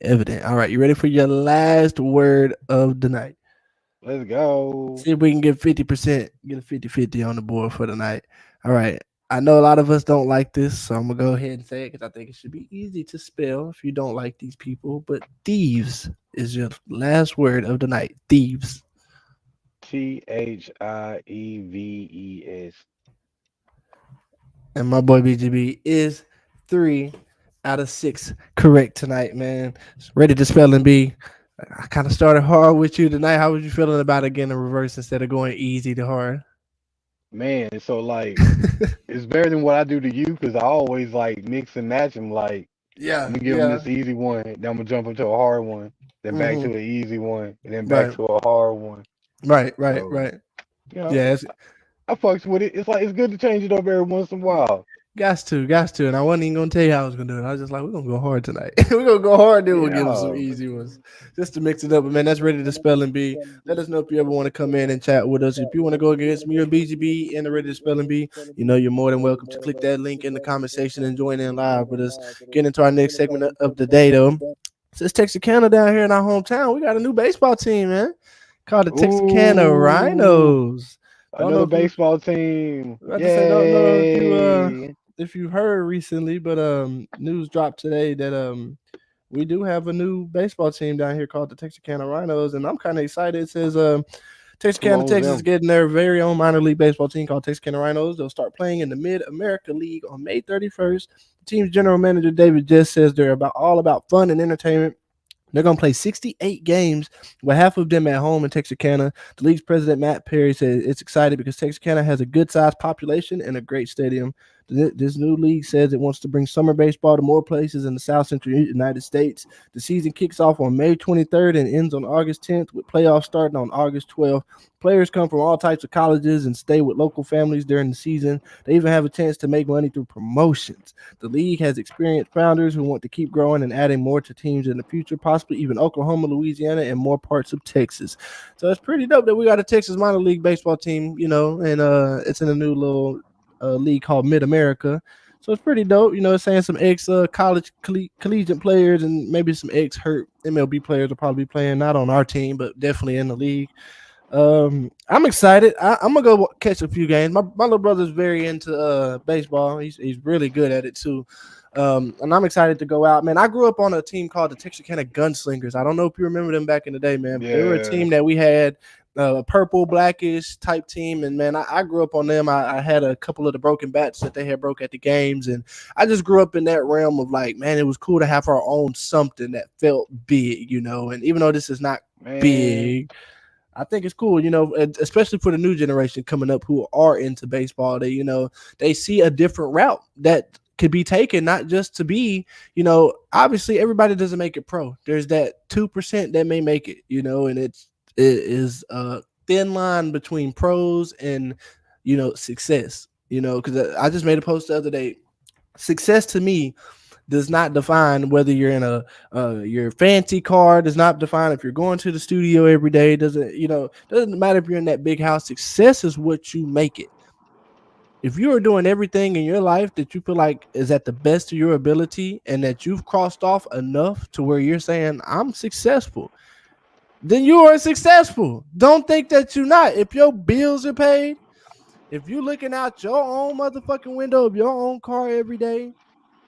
Evident. All right, you ready for your last word of the night?
Let's go.
See if we can get 50%, get a 50-50 on the board for the night. All right. I know a lot of us don't like this, so I'm going to go ahead and say it because I think it should be easy to spell if you don't like these people. But thieves is your last word of the night. Thieves.
THIEVES.
And my boy BGB is 3 out of 6 correct tonight, man. Ready to spell and be. I kind of started hard with you tonight. How was you feeling about it getting in reverse instead of going easy to hard?
Man, so like it's better than what I do to you because I always like mix and match them. Like I'm
Yeah,
gonna give them
yeah.
this easy one, then I'm gonna jump into a hard one, then back
Mm-hmm.
to an easy one, and then back
Right,
to a hard one.
right, right,
So
right.
you know,
Yeah, it's
I fucks with it. It's like it's good to change it up every once in a while.
got to. And I wasn't even gonna tell you how I was gonna do it. I was just like, we're gonna go hard tonight. We're gonna go hard, then we'll give them some
Yeah.
easy ones. Just to mix it up. But man, that's ready to spell and be. Let us know if you ever want to come in and chat with us. If you want to go against me or BGB and the ready to spell and be, you know you're more than welcome to click that link in the comment section and join in live with us. Get into our next segment of the day though. Since Texarkana down here in our hometown, we got a new baseball team, man. Called the Texarkana
Ooh,
Rhinos. Don't know
another
if you
baseball team.
about to say, don't know
Yay.
if you heard recently, but news dropped today that we do have a new baseball team down here called the Texarkana Rhinos, and I'm kind of excited. It says
Who
Texarkana,
owns
Texas is
them?
getting their very own minor league baseball team called Texarkana Rhinos. They'll start playing in the Mid America League on May 31st. The team's general manager David Jess says they're all about fun and entertainment. They're going to play 68 games, with half of them at home in Texarkana. The league's president, Matt Perry, said it's excited because Texarkana has a good-sized population and a great stadium. This new league says it wants to bring summer baseball to more places in the South Central United States. The season kicks off on May 23rd and ends on August 10th, with playoffs starting on August 12th. Players come from all types of colleges and stay with local families during the season. They even have a chance to make money through promotions. The league has experienced founders who want to keep growing and adding more to teams in the future, possibly even Oklahoma, Louisiana, and more parts of Texas. So it's pretty dope that we got a Texas minor league baseball team, you know, and it's in a new little league called Mid America. So it's pretty dope, you know, saying some ex college collegiate players and maybe some ex hurt MLB players will probably be playing, not on our team, but definitely in the league. I'm excited. I'm gonna go catch a few games. My little brother's very into baseball. He's really good at it too. And I'm excited to go out, man. I grew up on a team called the Texarkana Gunslingers. I don't know if you remember them back in the day, man, but they were a
Yeah,
team that we had a purple blackish type team, and man, I grew up on them. I had a couple of the broken bats that they had broke at the games, and I just grew up in that realm of like, man, it was cool to have our own something that felt big, and even though this is not
man.
big, I think it's cool, and especially for the new generation coming up who are into baseball. They see a different route that could be taken, not just to be, obviously everybody doesn't make it pro. There's that 2% that may make it, and it is a thin line between pros and, success, because I just made a post the other day. Success to me does not define whether you're in your fancy car, does not define if you're going to the studio every day. Doesn't matter if you're in that big house. Success is what you make it. If you are doing everything in your life that you feel like is at the best of your ability and that you've crossed off enough to where you're saying I'm successful, then you are successful. Don't think that you're not. If your bills are paid, if you're looking out your own motherfucking window of your own car every day,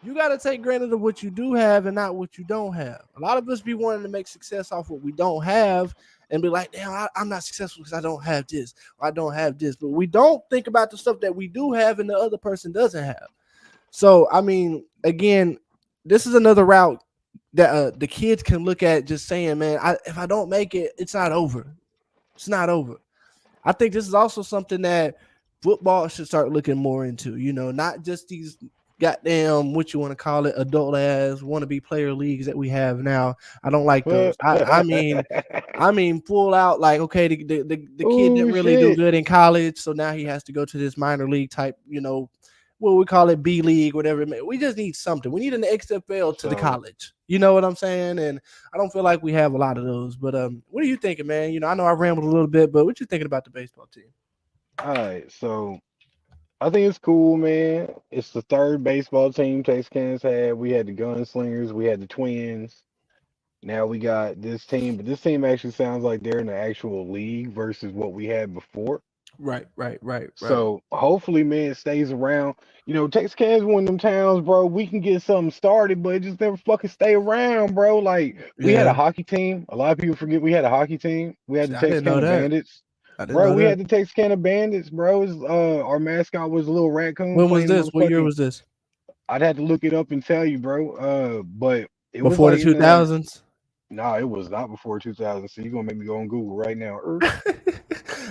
you got to take granted of what you do have and not what you don't have. A lot of us be wanting to make success off what we don't have and be like, damn, I'm not successful because I don't have this or I don't have this. But we don't think about the stuff that we do have and the other person doesn't have. So, I mean, again, this is another route that the kids can look at just saying, man, if I don't make it, it's not over. It's not over. I think this is also something that football should start looking more into, not just these goddamn, what you want to call it, adult ass wannabe player leagues that we have now. I don't like those. I mean, full out like, okay, the kid
Oh
didn't really do
shit.
good in college, so now he has to go to this minor league type, what we call it, B league, whatever it may. We just need something. We need an XFL to the
So,
college. You know what I'm saying? And I don't feel like we have a lot of those. But what are you thinking, man? I know I rambled a little bit, but what you thinking about the baseball team?
all right. So I think it's cool, man. It's the third baseball team Texans had. We had the Gunslingers, we had the Twins. Now we got this team, but this team actually sounds like they're in the actual league versus what we had before.
Right, right, right, right.
So hopefully, man, it stays around. Texas one of them towns, bro. We can get something started, but it just never fucking stay around, bro. Like we had a
Yeah,
hockey team. A lot of people forget we had a hockey team. We had the
I didn't know
Texarkana
that.
Bandits.
I didn't
Bro,
know
we
that.
had the Texarkana Bandits, bro. Our mascot was a little raccoon
When was
playing
this? What year
motherfucking.
was this?
I'd have to look it up and tell you, bro. But it was
Before the
like in the.
2000s?
Nah, it was not before 2000. So you're gonna make me go on Google right now.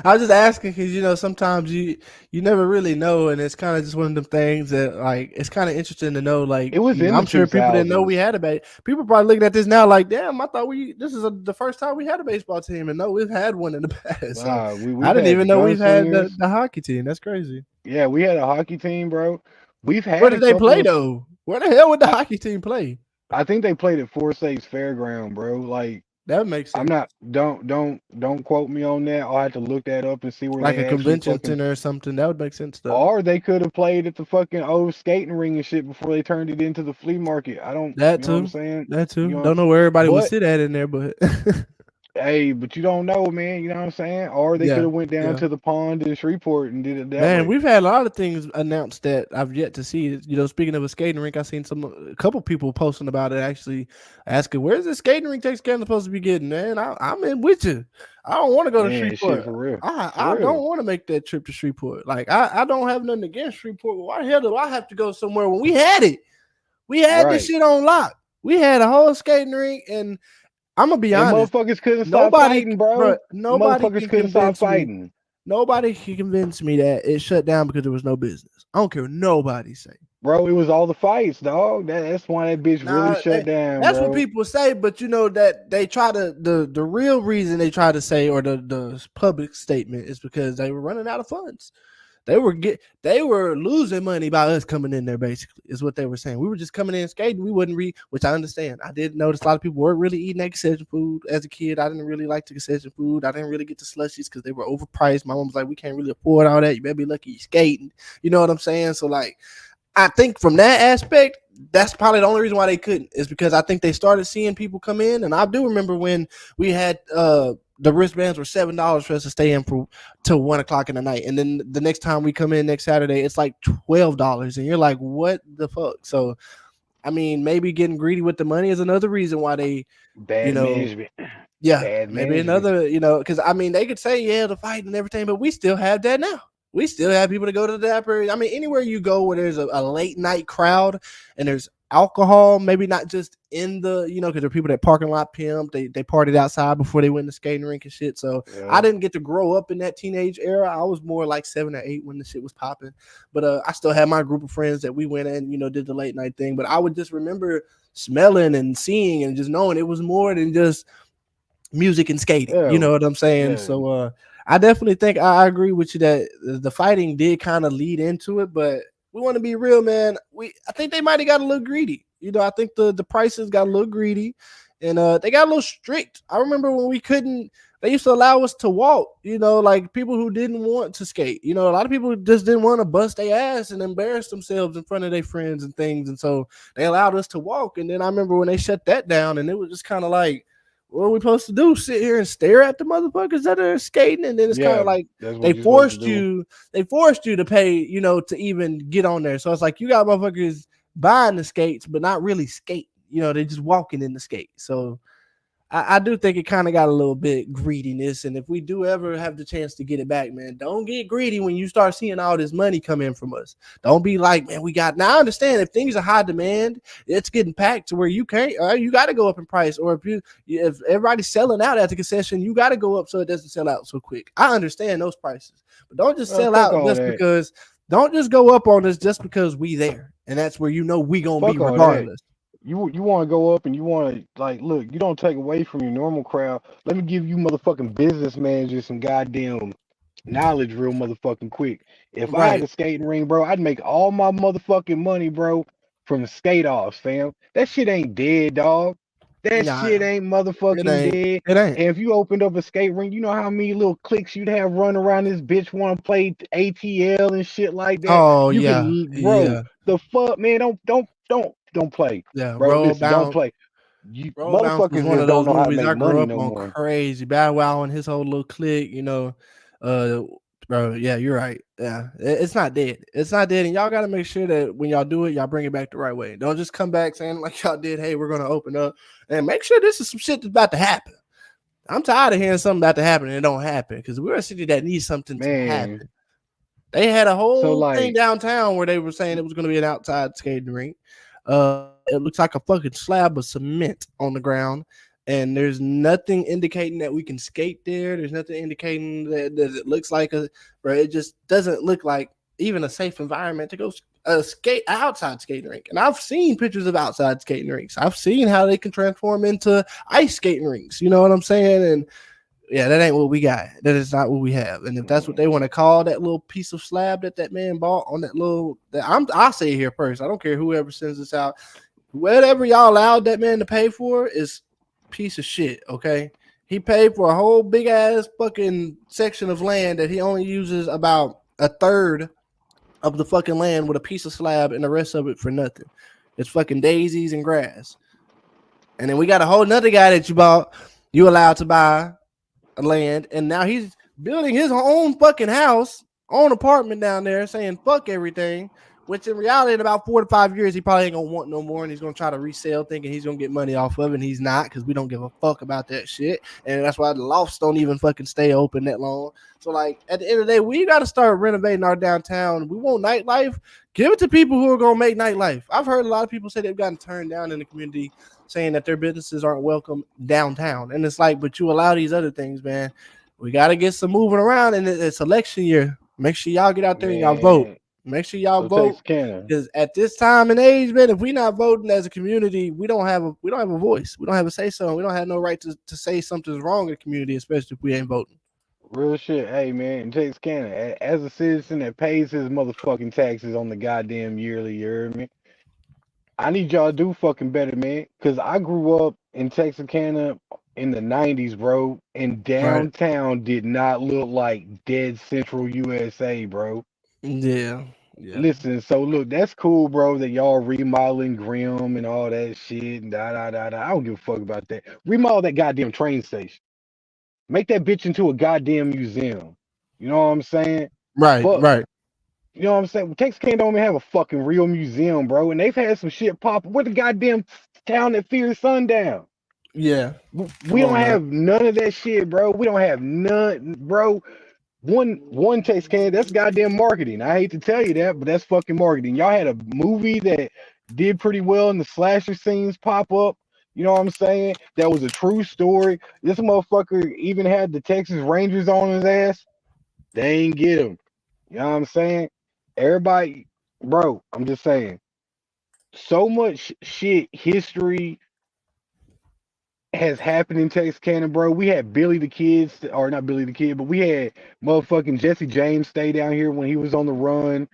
I was just asking because sometimes you never really know, and it's kind of just one of them things that like it's kind of interesting to know. Like
It was in the
I'm sure people didn't know we
2000s.
had people probably looking at this now like, damn, I thought this is the first time we had a baseball team, and no, we've had one in the past. So
Nah,
I
we've
didn't
had the
even know we've had
Gunslingers.
the hockey team. That's crazy.
Yeah, we had a hockey team, bro. We've
Where
had a
did they
couple
play
of.
though? Where the hell would the hockey team play?
I think they played at Forsyth's Fairground, bro. Like
That makes
I'm
sense.
not. Don't quote me on that. I'll have to look that up and see where
Like
they
a
actually
convention
fucking.
center or something. That would make sense though.
Or they could have played at the fucking old skating ring and shit before they turned it into the flea market. I don't.
That
You know what I'm
too.
saying?
That too.
You know.
Don't know where everybody would
But
sit at in there, but
hey, but you don't know, man. You know what I'm saying? Or they could
yeah,
have went down
yeah.
to the pond in Shreveport and did it that
Man,
way.
we've had a lot of things announced that I've yet to see. Speaking of a skating rink, I seen a couple people posting about it, actually asking, "Where's the skating rink Texas supposed to be getting?" Man, I'm in with you. I don't want to go to
Man, shit
Shreveport.
for real. For
I don't
real.
want to make that trip to Shreveport. Like I don't have nothing against Shreveport. Why the hell do I have to go somewhere when we had it? We had this
Right.
shit on lock. We had a whole skating rink, and I'm gonna be
And
honest.
motherfuckers couldn't stop
Nobody,
fighting,
bro,
bro.
nobody
Motherfuckers
can
couldn't stop
convince me.
fighting.
Nobody can convince me that it shut down because there was no business. I don't care what nobody say.
Bro, it was all the fights, dog. That's why that bitch really
Now
shut down,
that's what
bro.
people say, but that they try to the real reason they try to say, or the public statement, is because they were running out of funds. They were losing money by us coming in there. Basically, is what they were saying. We were just coming in skating. We wouldn't read, which I understand. I did notice a lot of people weren't really eating that concession food as a kid. I didn't really like the concession food. I didn't really get the slushies because they were overpriced. My mom was like, "We can't really afford all that. You better be lucky you skating." You know what I'm saying? So like, I think from that aspect, that's probably the only reason why they couldn't, is because I think they started seeing people come in. And I do remember when we had the wristbands were $7 for us to stay in for till 1 o'clock in the night. And then the next time we come in next Saturday, it's like $12. And you're like, what the fuck? So I mean, maybe getting greedy with the money is another reason why they, you
Bad
know,
management.
yeah,
Bad
maybe
management.
another, because I mean, they could say, yeah, the fight and everything, but we still have that now. We still have people to go to the dapper. I mean, anywhere you go where there's a late night crowd and there's alcohol, maybe not just in the, because there are people that parking lot pimp, they partied outside before they went to skating rink and shit. So I
Yeah.
didn't get to grow up in that teenage era. I was more like 7 or 8 when the shit was popping. But I still had my group of friends that we went and, did the late night thing. But I would just remember smelling and seeing and just knowing it was more than just music and skating. You
Yeah.
know what I'm saying?
Yeah.
So I definitely think I agree with you that the fighting did kind of lead into it, but we want to be real, man. I think they might have got a little greedy. I think the prices got a little greedy and they got a little strict. I remember when we couldn't they used to allow us to walk, like people who didn't want to skate. A lot of people just didn't want to bust their ass and embarrass themselves in front of their friends and things. And so they allowed us to walk. And then I remember when they shut that down and it was just kind of like, what are we supposed to do? Sit here and stare at the motherfuckers that are skating, and then it's kind of
Yeah.
like
That's
they
what you're supposed to
forced
do.
you, they forced you to pay, to even get on there. So it's like you got motherfuckers buying the skates, but not really skate. They're just walking in the skate. So I do think it kind of got a little bit greediness. And if we do ever have the chance to get it back, man, don't get greedy when you start seeing all this money come in from us. Don't be like, man, we got. Now I understand if things are high demand, it's getting packed to where you can't. You got to go up in price, or if everybody's selling out at the concession, you got to go up so it doesn't sell out so quick. I understand those prices, but don't just sell
Fuck
out
all
just
that.
because. Don't just go up on us just because we there, and that's where we gonna be
Fuck all that.
regardless.
You want to go up and you want to like look. You don't take away from your normal crowd. Let me give you motherfucking business managers some goddamn knowledge real motherfucking quick. If I had
Right?
a skating ring, bro, I'd make all my motherfucking money, bro, from skate offs, fam. That shit ain't dead, dog. That shit
Nah,
ain't
it
motherfucking
ain't.
dead.
It ain't.
And if you opened up a skate ring, you know how many little cliques you'd have run around this bitch want to play ATL and shit like that.
Oh
You could,
yeah,
bro,
yeah,
the fuck, man, don't play,
yeah.
bro. Listen, don't play. You
Roll Bounce was
motherfuckers
one
just
of
don't
those
know how to
movies
make
I grew
money
up
no
on.
more.
Crazy Bow Wow and his whole little clique. Uh, bro. Yeah, you're right. Yeah, it's not dead. It's not dead, and y'all got to make sure that when y'all do it, y'all bring it back the right way. Don't just come back saying like y'all did. Hey, we're gonna open up, and make sure this is some shit that's about to happen. I'm tired of hearing something about to happen and it don't happen because we're a city that needs something to
Man,
happen. They had a
so
whole thing
like,
downtown where they were saying it was going to be an outside skating rink. It looks like a fucking slab of cement on the ground, and there's nothing indicating that we can skate there. There's nothing indicating that it looks like a, bro. It just doesn't look like even a safe environment to go skate outside skating rink. And I've seen pictures of outside skating rinks. I've seen how they can transform into ice skating rinks. You know what I'm saying? And yeah, that ain't what we got. That is not what we have. And if that's what they want to call that little piece of slab that man bought on that little, I'll say it here first. I don't care whoever sends this out. Whatever y'all allowed that man to pay for is piece of shit. Okay, he paid for a whole big ass fucking section of land that he only uses about a third of the fucking land with a piece of slab and the rest of it for nothing. It's fucking daisies and grass. And then we got a whole nother guy that you bought. You allowed to buy land, and now he's building his own fucking house, own apartment down there, saying fuck everything. Which in reality, in about 4 to 5 years, he probably ain't gonna want no more, and he's gonna try to resell, thinking he's gonna get money off of it. And he's not, because we don't give a fuck about that shit, and that's why the lofts don't even fucking stay open that long. So, like at the end of the day, we got to start renovating our downtown. We want nightlife. Give it to people who are gonna make nightlife. I've heard a lot of people say they've gotten turned down in the community saying that their businesses aren't welcome downtown. And it's like, but you allow these other things, man. We got to get some moving around, and it's election year. Make sure y'all get out there and y'all vote.
man,
Make sure y'all
so
vote,
Texarkana,
because at this time and age, man, if we not voting as a community, we don't have a voice. We don't have a say so. We don't have no right to say something's wrong in the community, especially if we ain't voting.
real shit. Hey, man, in Texarkana, as a citizen that pays his motherfucking taxes on the goddamn yearly, you heard me? I need y'all to do fucking better, man. Cause I grew up in Texarkana in the '90s, bro, and
Right.
downtown did not look like dead central USA, bro.
Yeah. Yeah.
Listen, so look, that's cool, bro, that y'all remodeling Grim and all that shit and da da da da. I don't give a fuck about that. Remodel that goddamn train station. Make that bitch into a goddamn museum. You know what I'm saying?
Right.
Fuck
Right.
You know what I'm saying? Texarkana don't even have a fucking real museum, bro. And they've had some shit pop. What the goddamn town that fears sundown?
Yeah,
We
come
don't
on now.
have none of that shit, bro. We don't have none, bro. One Texarkana, that's goddamn marketing. I hate to tell you that, but that's fucking marketing. Y'all had a movie that did pretty well and the slasher scenes pop up. You know what I'm saying? That was a true story. This motherfucker even had the Texas Rangers on his ass. They ain't get him. You know what I'm saying? Everybody, bro, I'm just saying. So much shit, history has happened in Texarkana, bro. We had Billy the Kid, or not Billy the Kid, but we had motherfucking Jesse James stay down here when he was on the run.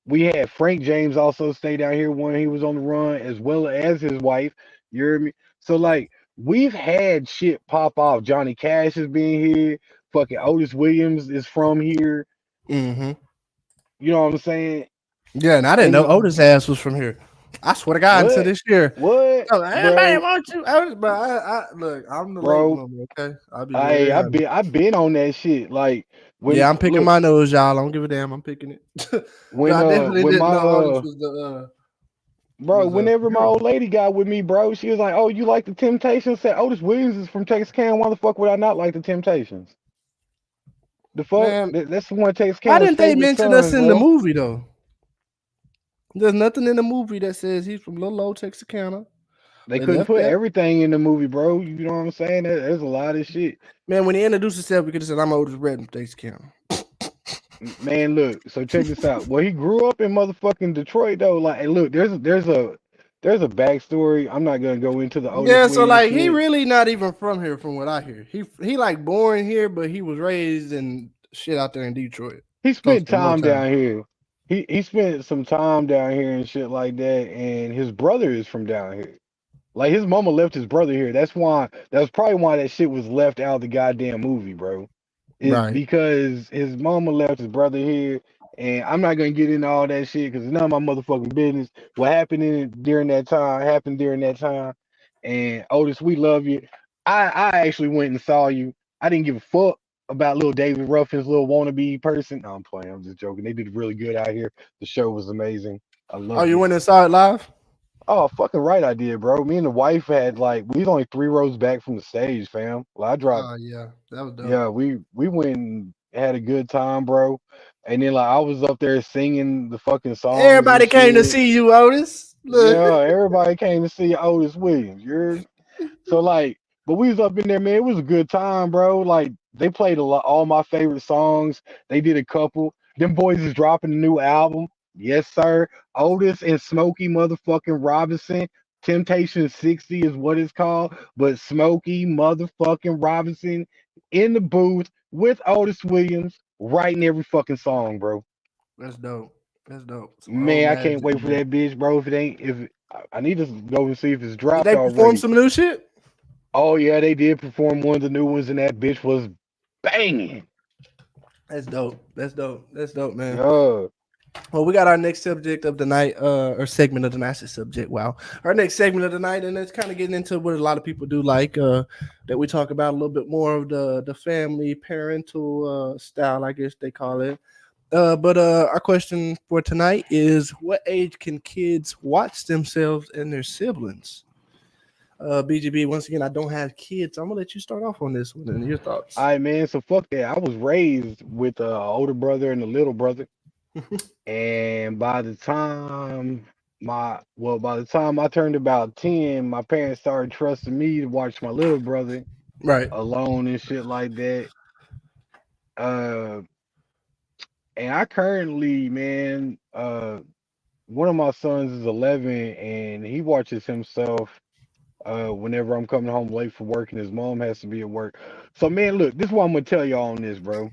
We had Frank James also stay down here when he was on the run, as well as his wife. You hear me? So like we've had shit pop off. Johnny Cash is being here. Fucking Otis Williams is from here.
Mm-hmm.
You know what I'm saying?
Yeah, and I didn't know
And
Otis ass was from here. I swear to God, until
what?
this year.
What,
I was like, anybody
bro?
want you? Otis, but look, I'm the late
Bro,
bloomer. Okay, I'll be very honest.
I've been on that shit. Like
Yeah,
when
I'm picking
look
my nose, y'all. I don't give a damn. I'm picking it. But I definitely
when
didn't
my
know Otis was the
bro,
from
whenever my
here.
old lady got with me, bro, she was like, "Oh, you like the Temptations?" Said Otis Williams is from Texarkana. Why the fuck would I not like the Temptations? The fuck?
Man,
That's one of
why
Texarkana's
didn't they
favorite
mention us
sons,
in the
bro.
movie though? There's nothing in the movie that says he's from Little Old Texarkana.
They
They
couldn't
left
put
that.
everything in the movie, bro. You know what I'm saying? There's a lot of shit.
Man, when he introduced himself, we could have said, I'm Otis Red from Texarkana.
Man, look. So check this out. Well, he grew up in motherfucking Detroit though. Like, hey, look, there's a backstory. I'm not gonna go into the Otis
Yeah, so
Williams
like he
shit.
really not even from here, from what I hear. He like born here, but he was raised in shit out there in Detroit,
He
close
spent
to
time
Motown.
down here. He spent some time down here and shit like that. And his brother is from down here. Like his mama left his brother here. That's probably why that shit was left out of the goddamn movie, bro. Is
Right.
because his mama left his brother here. And I'm not gonna get into all that shit because it's none of my motherfucking business. What happened during that time happened during that time. And Otis, we love you. I actually went and saw you. I didn't give a fuck about little David Ruffin's little wannabe person. No, I'm playing. I'm just joking. They did really good out here. The show was amazing. I
Oh,
loved
you
it.
went and saw it live?
Oh, fucking right I did, bro. Me and the wife had like we was only 3 rows back from the stage, fam. Well, I dropped.
Oh yeah, that was dope.
Yeah, we went and had a good time, bro. And then like I was up there singing the fucking songs and
Everybody came to
shit.
see you, Otis. Look.
Yeah, everybody came to see Otis Williams. You're so like, but we was up in there, man. It was a good time, bro. Like they played a lot, all my favorite songs. They did a couple. Them boys is dropping a new album. Yes, sir. Otis and Smokey motherfucking Robinson. Temptation 60 is what it's called. But Smokey motherfucking Robinson in the booth with Otis Williams writing every fucking song, bro.
That's dope. That's dope. Some old
Man, I can't
magic,
wait for
man.
that bitch, bro. If it ain't, if I need to go and see if it's
Did
dropped
they perform
already.
some new shit?
Oh yeah, they did perform one of the new ones, and that bitch was banging.
That's dope. That's dope. That's dope, man.
Yeah.
Well, we got our next subject of the night, or segment of the night. I said subject. Wow, our next segment of the night, and it's kind of getting into what a lot of people do like, that we talk about a little bit more of the family parental style, I guess they call it. But our question for tonight is: what age can kids watch themselves and their siblings? BGB. Once again, I don't have kids. I'm gonna let you start off on this one and your thoughts.
All right, man. So fuck that. I was raised with a older brother and a little brother, and by the time I turned about 10, my parents started trusting me to watch my little brother
Right.
alone and shit like that. Uh, and I currently, man, one of my sons is 11, and he watches himself whenever I'm coming home late for work and his mom has to be at work. So man, look, this is what I'm gonna tell y'all on this, bro.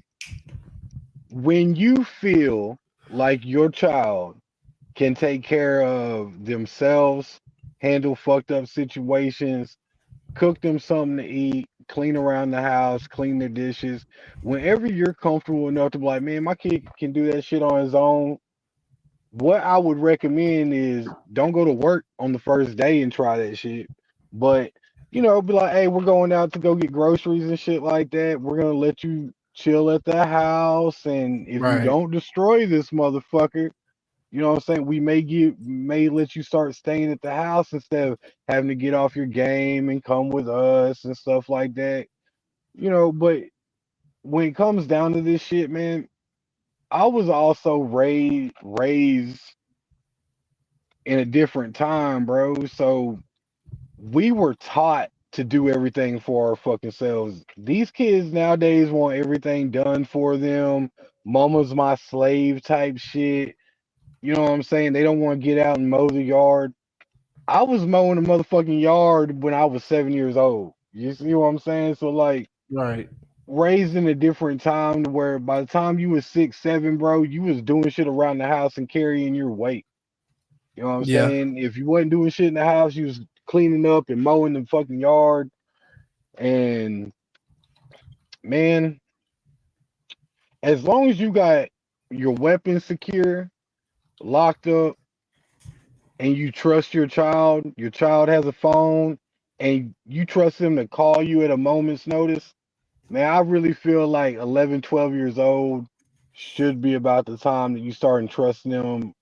When you feel like your child can take care of themselves, handle fucked up situations, cook them something to eat, clean around the house, clean their dishes, whenever you're comfortable enough to be like, man, my kid can do that shit on his own, what I would recommend is don't go to work on the first day and try that shit. But be like, hey, we're going out to go get groceries and shit like that. We're gonna let you chill at the house, and if you
Right.
don't destroy this motherfucker, you know what I'm saying? We may let you start staying at the house instead of having to get off your game and come with us and stuff like that. But when it comes down to this shit, man, I was also raised in a different time, bro. So we were taught to do everything for our fucking selves. These kids nowadays want everything done for them. Mama's my slave type shit. You know what I'm saying? They don't want to get out and mow the yard. I was mowing the motherfucking yard when I was 7 years old. You see what I'm saying? So like
Right.
raised in a different time to where by the time you was 6, 7, bro, you was doing shit around the house and carrying your weight. You know what I'm
Yeah.
saying? If you wasn't doing shit in the house, you was cleaning up and mowing the fucking yard. And man, as long as you got your weapons secure, locked up, and you trust your child has a phone, and you trust them to call you at a moment's notice, man, I really feel like 11, 12 years old should be about the time that you start trusting them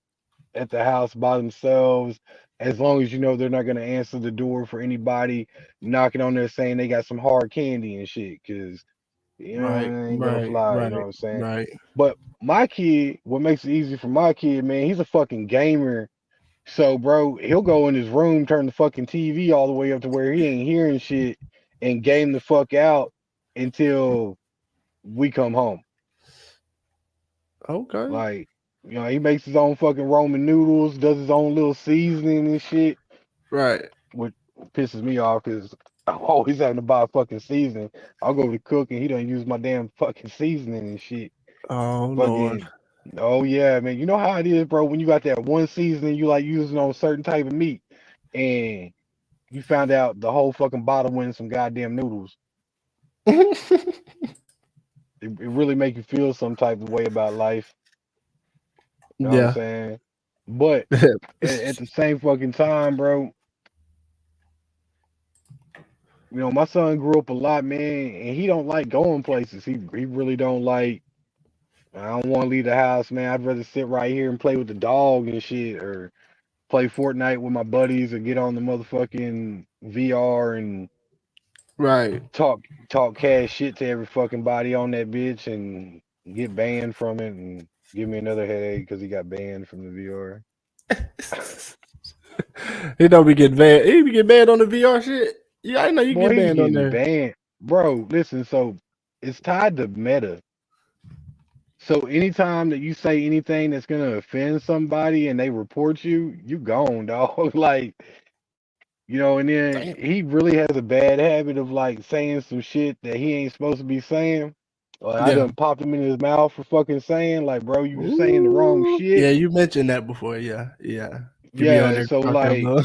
at the house by themselves, as long as you know they're not going to answer the door for anybody knocking on there saying they got some hard candy and shit, because,
Right.
it ain't going to
Right.
fly, you know what
Right.
I'm saying?
Right.
But my kid, what makes it easy for my kid, man, he's a fucking gamer. So, bro, he'll go in his room, turn the fucking TV all the way up to where he ain't hearing shit, and game the fuck out until we come home.
Okay.
Like, he makes his own fucking Roman noodles, does his own little seasoning and shit,
Right.
which pisses me off because I'm always having to buy fucking seasoning. I'll go to cook and he don't use my damn fucking seasoning and shit.
Oh Lord.
Fucking, oh yeah, man. You know how it is, bro, when you got that one seasoning you like using on a certain type of meat and you found out the whole fucking bottle went in some goddamn noodles. It really make you feel some type of way about life. You know what I'm
Yeah.
saying? But at the same fucking time, bro, my son grew up a lot, man, and he don't like going places. He really don't like. I don't want to leave the house, man. I'd rather sit right here and play with the dog and shit, or play Fortnite with my buddies, or get on the motherfucking VR and
Right.
talk talk cash shit to every fucking body on that bitch and get banned from it and give me another headache because he got banned from the VR.
He don't be getting banned. He be getting banned on the VR shit. Yeah, I know you
Boy,
get
he be
banned on
getting
there.
banned. Bro, listen, so it's tied to meta. So anytime that you say anything that's gonna offend somebody and they report you, you gone, dog. Like, and then
Damn.
he really has a bad habit of like saying some shit that he ain't supposed to be saying. Like I
Yeah.
done popped him in his mouth for fucking saying, like, bro, you saying the wrong
Ooh.
shit.
Yeah, you mentioned that before. Yeah. Yeah. You be on
Yeah,
there
so
talking a
like,
little.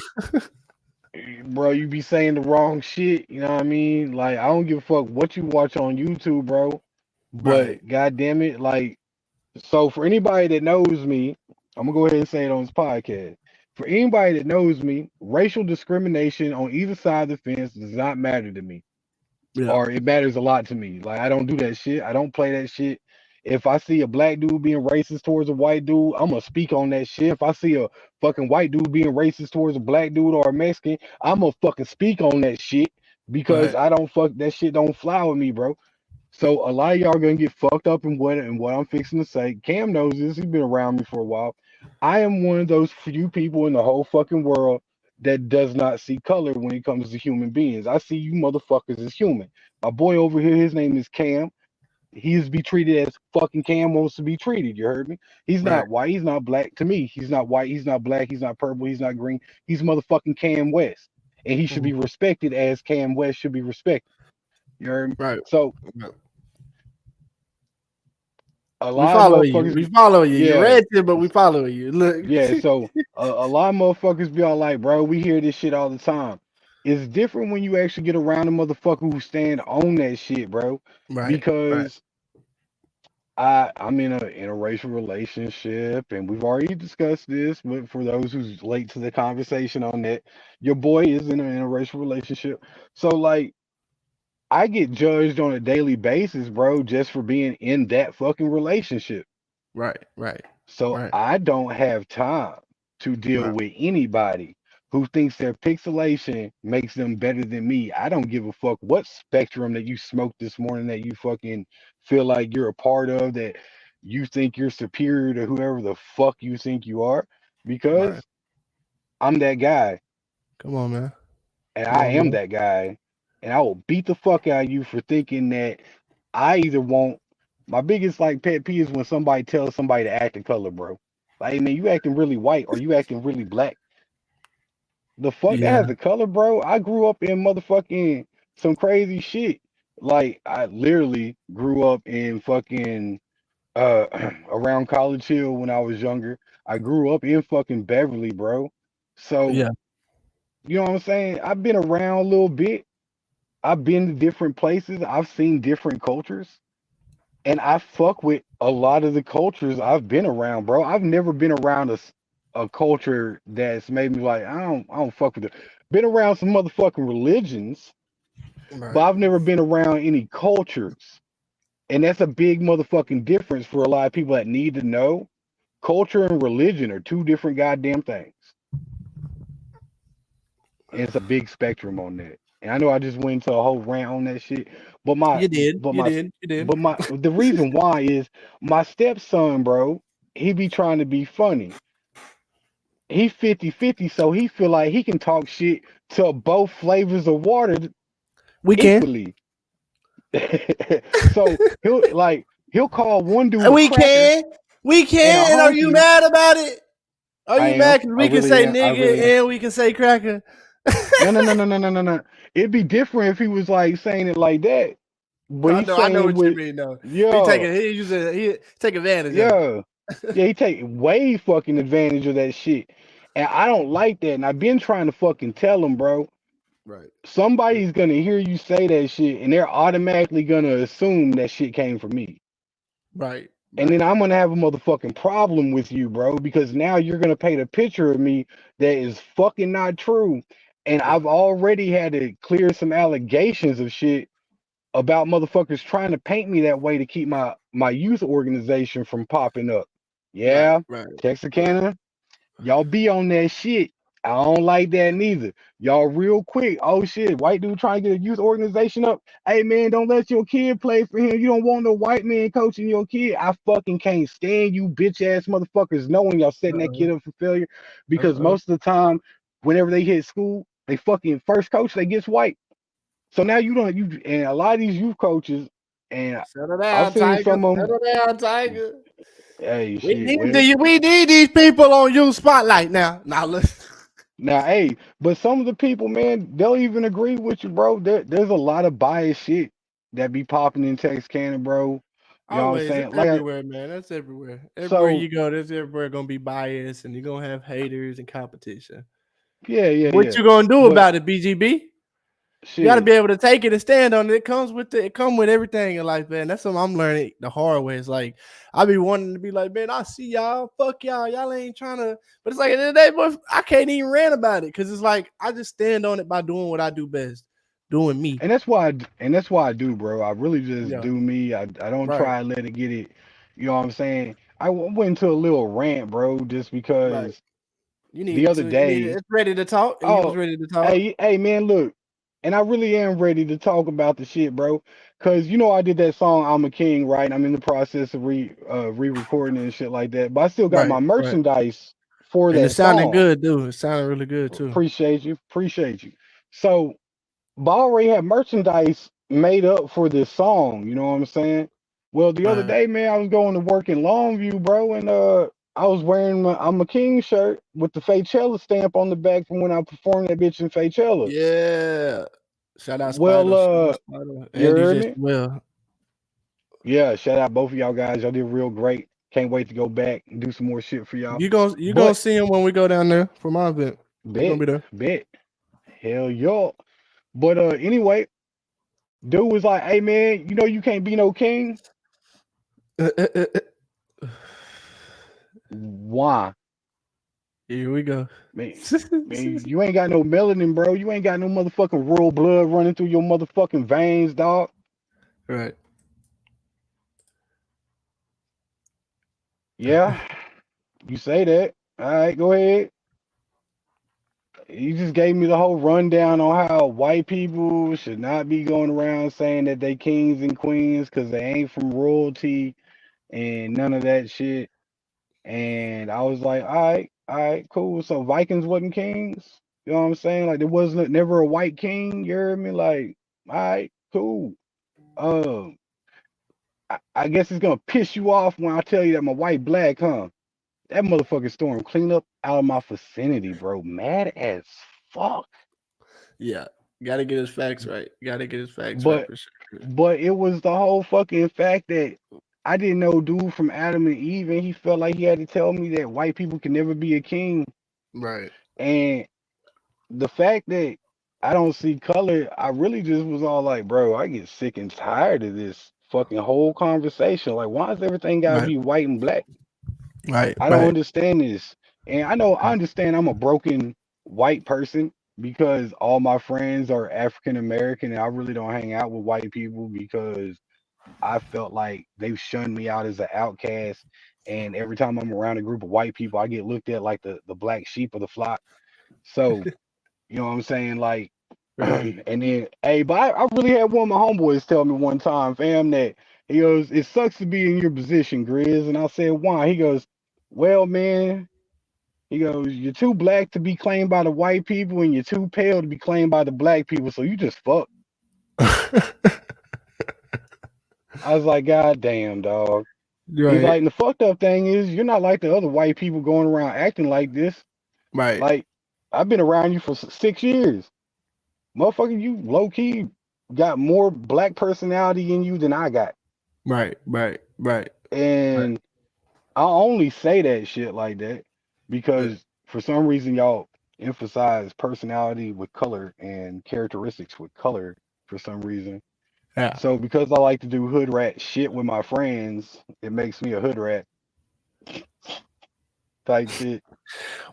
bro, you be saying the wrong shit, you know what I mean? Like, I don't give a fuck what you watch on YouTube, bro.
Right.
But god damn it, like, so for anybody that knows me, I'm gonna go ahead and say it on this podcast. For anybody that knows me, racial discrimination on either side of the fence does not matter to me.
Yeah.
Or it matters a lot to me. Like I don't do that shit. I don't play that shit. If I see a black dude being racist towards a white dude, I'm gonna speak on that shit. If I see a fucking white dude being racist towards a black dude or a Mexican, I'm gonna fucking speak on that shit because
Right.
I don't fuck that shit don't fly with me, bro. So a lot of y'all gonna get fucked up in what I'm fixing to say. Cam knows this. He's been around me for a while. I am one of those few people in the whole fucking world that does not see color when it comes to human beings. I see you motherfuckers as human. My boy over here, his name is Cam. He is be treated as fucking Cam wants to be treated. You heard me? He's
Right.
not white. He's not black. To me, he's not white. He's not black. He's not purple. He's not green. He's motherfucking Cam West, and he should
Mhm.
be respected as Cam West should be respected. You heard me?
Right.
So
Yeah.
a
We
lot of
follow you.
motherfuckers,
We follow you. You're
yeah,
ranting, but we follow you. Look.
yeah. So a lot of motherfuckers be all like, bro, we hear this shit all the time. It's different when you actually get around a motherfucker who stand on that shit, bro.
Right. Right.
Because I'm in a interracial relationship, and we've already discussed this. But for those who's late to the conversation on that, your boy is in an interracial relationship. So like, I get judged on a daily basis, bro, just for being in that fucking relationship.
Right, right,
So
right,
I don't have time to deal
right,
with anybody who thinks their pixelation makes them better than me. I don't give a fuck what spectrum that you smoked this morning that you fucking feel like you're a part of, that you think you're superior to whoever the fuck you think you are,
right.
because I'm that guy
Come on, man.
and
Come
I
on,
am
bro.
that guy, and I will beat the fuck out of you for thinking that I either won't. My biggest like pet peeve is when somebody tells somebody to act in color, bro. Like, hey, man, you acting really white or you acting really black. The fuck that
Yeah,
has a color, bro? I grew up in motherfucking some crazy shit. Like, I literally grew up in fucking uh around College Hill when I was younger. I grew up in fucking Beverly, bro. So,
yeah.
you know what I'm saying? I've been around a little bit. I've been to different places. I've seen different cultures. And I fuck with a lot of the cultures I've been around, bro. I've never been around a culture that's made me like, I don't fuck with it. Been around some motherfucking religions, but
Right.
I've never been around any cultures. And that's a big motherfucking difference for a lot of people that need to know. Culture and religion are two different goddamn things. And it's a big spectrum on that. And I know I just went into a whole rant on that shit, but my
You did.
but
You
my
did. You did.
but my the reason why is my stepson, bro, he be trying to be funny. He 50-50, so he feel like he can talk shit to both flavors of water
We can.
equally. So he'll call one dude a
We
cracker
can. We
and a
can. And are you
honky.
mad about it? Are
I
you
am.
mad because
I
we can
really
say
am. I
nigga
really am.
and we can say cracker?
No. It'd be different if he was like saying it like that. But he's
I know
saying it
what you
with,
mean though.
yeah,
He using he take advantage of it.
yeah, yeah. He take way fucking advantage of that shit, and I don't like that. And I've been trying to fucking tell him, bro.
Right.
Somebody's gonna hear you say that shit, and they're automatically gonna assume that shit came from me.
Right.
And then
Right.
I'm gonna have a motherfucking problem with you, bro, because now you're gonna paint a picture of me that is fucking not true. And I've
Right.
already had to clear some allegations of shit about motherfuckers trying to paint me that way to keep my youth organization from popping up.
Right.
Yeah,
Right. Right.
Texarkana, y'all be on that shit. I don't like that neither. Y'all real quick. Oh shit, white dude trying to get a youth organization up. Hey man, don't let your kid play for him. You don't want no white man coaching your kid. I fucking can't stand you bitch ass motherfuckers knowing y'all setting that
Uh-uh.
kid up for failure, because
Uh-uh.
most of the time, whenever they hit school, they fucking first coach they gets white. So now you don't you and a lot of these youth coaches, and
Settle
I've
down,
seen
Tiger.
some of them.
Settle down, Tiger.
Hey, shit. Well,
We need these people on you spotlight now. Now listen.
now, hey, but some of the people, man, they'll even agree with you, bro. There's a lot of biased shit that be popping in Texarkana, bro. You know what I'm
Always, it's
saying?
everywhere, man. That's everywhere. Everywhere
So
you go, there's everywhere gonna be bias, and you're gonna have haters and competition. What
yeah.
you gonna do
But
about it, BGB? You got to
shit,
be able to take it and stand on it. It comes with it. It come with everything in life, man. That's something I'm learning the hard way. It's like I be wanting to be like, man, I see y'all, fuck y'all, y'all ain't trying to. But it's like at the end of the day, boy, I can't even rant about it because it's like I just stand on it by doing what I do best, doing me.
and that's why I do, bro. I really just
Yeah,
do me. I don't
right,
try to let it get it. You know what I'm saying? Went into a little rant, bro, just
right.
because
You
the
needed
other
to. You needed.
day.
It's ready to talk, and you was
Oh,
ready to talk.
hey, man, look, and I really am ready to talk about the shit, bro. Cause you know I did that song "I'm a King," right? I'm in the process of re-recording and shit like that, but I still got
Right,
my
right.
merchandise for
And it
that
sounded
song.
good, dude. It sounded really good too.
Appreciate you. So, but I already have merchandise made up for this song. You know what I'm saying? Well, the other
Right.
day, man, I was going to work in Longview, bro, and I was wearing my "I'm a King" shirt with the Faychella stamp on the back from when I performed that bitch in Faychella.
Yeah. Shout out
Well,
Spider. Shout out Spider.
you
And
heard
DJ
me?
Well.
Yeah, shout out both of y'all guys. Y'all did real great. Can't wait to go back and do some more shit for y'all.
You gonna
But
see him when we go down there for my event. He gonna
bet,
be there.
bet, hell yo. But anyway, dude was like, "Hey man, you know you can't be no king.
Uh, uh, uh,
Why?
Here we go.
Man, man, you ain't got no melanin, bro. You ain't got no motherfucking royal blood running through your motherfucking veins, dog.
Right.
Yeah, you say that. All right, go ahead. You just gave me the whole rundown on how white people should not be going around saying that they kings and queens because they ain't from royalty and none of that shit. And I was like, all right, cool. So Vikings wasn't kings. You know what I'm saying? Like there wasn't never a white king. You heard me? Like, all right, cool. Um, I guess it's gonna piss you off when I tell you that my white black, huh? That motherfucking storm clean up out of my vicinity, bro. Mad as fuck.
Yeah. Gotta get his facts right. Gotta get his facts right
But
for sure.
but it was the whole fucking fact that I didn't know dude from Adam and Eve, and he felt like he had to tell me that white people can never be a king.
Right.
And the fact that I don't see color, I really just was all like, bro, I get sick and tired of this fucking whole conversation. Like, why does everything gotta
Right.
be white and black?
Right.
I don't
Right.
understand this. And I understand I'm a broken white person because all my friends are African American and I really don't hang out with white people because I felt like they've shunned me out as an outcast. And every time I'm around a group of white people, I get looked at like the black sheep of the flock. So, you know what I'm saying? Like,
Right.
and then, hey, but I really had one of my homeboys tell me one time, fam, that he goes, it sucks to be in your position, Grizz. And I said, why? He goes, well, man, he goes, you're too black to be claimed by the white people, and you're too pale to be claimed by the black people. So you just fuck. I was like, God damn, dog. He's
Right.
like, and the fucked up thing is, you're not like the other white people going around acting like this.
Right.
Like, I've been around you for 6 years. Motherfucker, you low key got more black personality in you than I got.
Right. Right. Right. Right.
And I only say that shit like that
Right.
because for some reason y'all emphasize personality with color and characteristics with color for some reason.
Yeah.
So because I like to do hood rat shit with my friends, it makes me a hood rat type shit.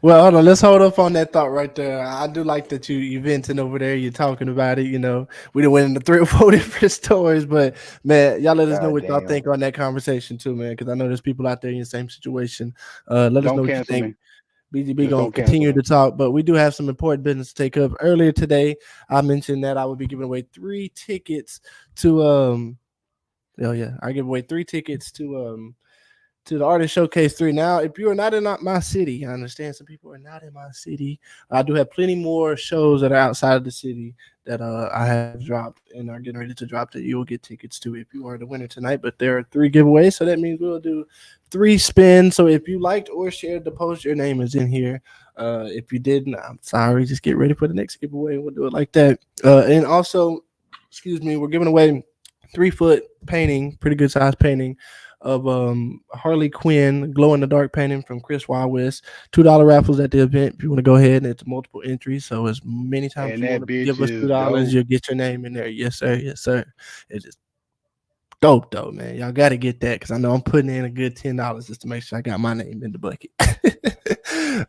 Well, hold on. Let's hold up on that thought right there. I do like that you venting over there. You're talking about it. You know, we done went into 3 or 4 different stories, but man, y'all let us know
God
what y'all
damn.
think on that conversation too, man. Because I know there's people out there in the same situation. Let us
Don't
know what you
cancel
think.
me.
BGB
Just
gonna
don't cancel
continue
me.
to talk, but we do have some important business to take up. Earlier today, I mentioned that I would be giving away 3 tickets to oh yeah, I give away 3 tickets to the artist showcase 3. Now, if you are not in my city, I understand some people are not in my city. I do have plenty more shows that are outside of the city that I have dropped and are getting ready to drop that you will get tickets to if you are the winner tonight. But there are 3 giveaways, so that means we'll do 3 spins. So if you liked or shared the post, your name is in here. If you didn't, I'm sorry. Just get ready for the next giveaway. We'll do it like that. And also, excuse me, we're giving away 3 foot painting, pretty good size painting of Harley Quinn glow in the dark painting from Chris Wild West. $2 raffles at the event. If you want to go ahead, and it's multiple entries, so as many times
And
you want
that
to
bitch
give us
is
$2,
dope.
you'll get your name in there. Yes, sir. Yes, sir. It is dope though, man. Y'all got to get that because I know I'm putting in a good $10 just to make sure I got my name in the bucket.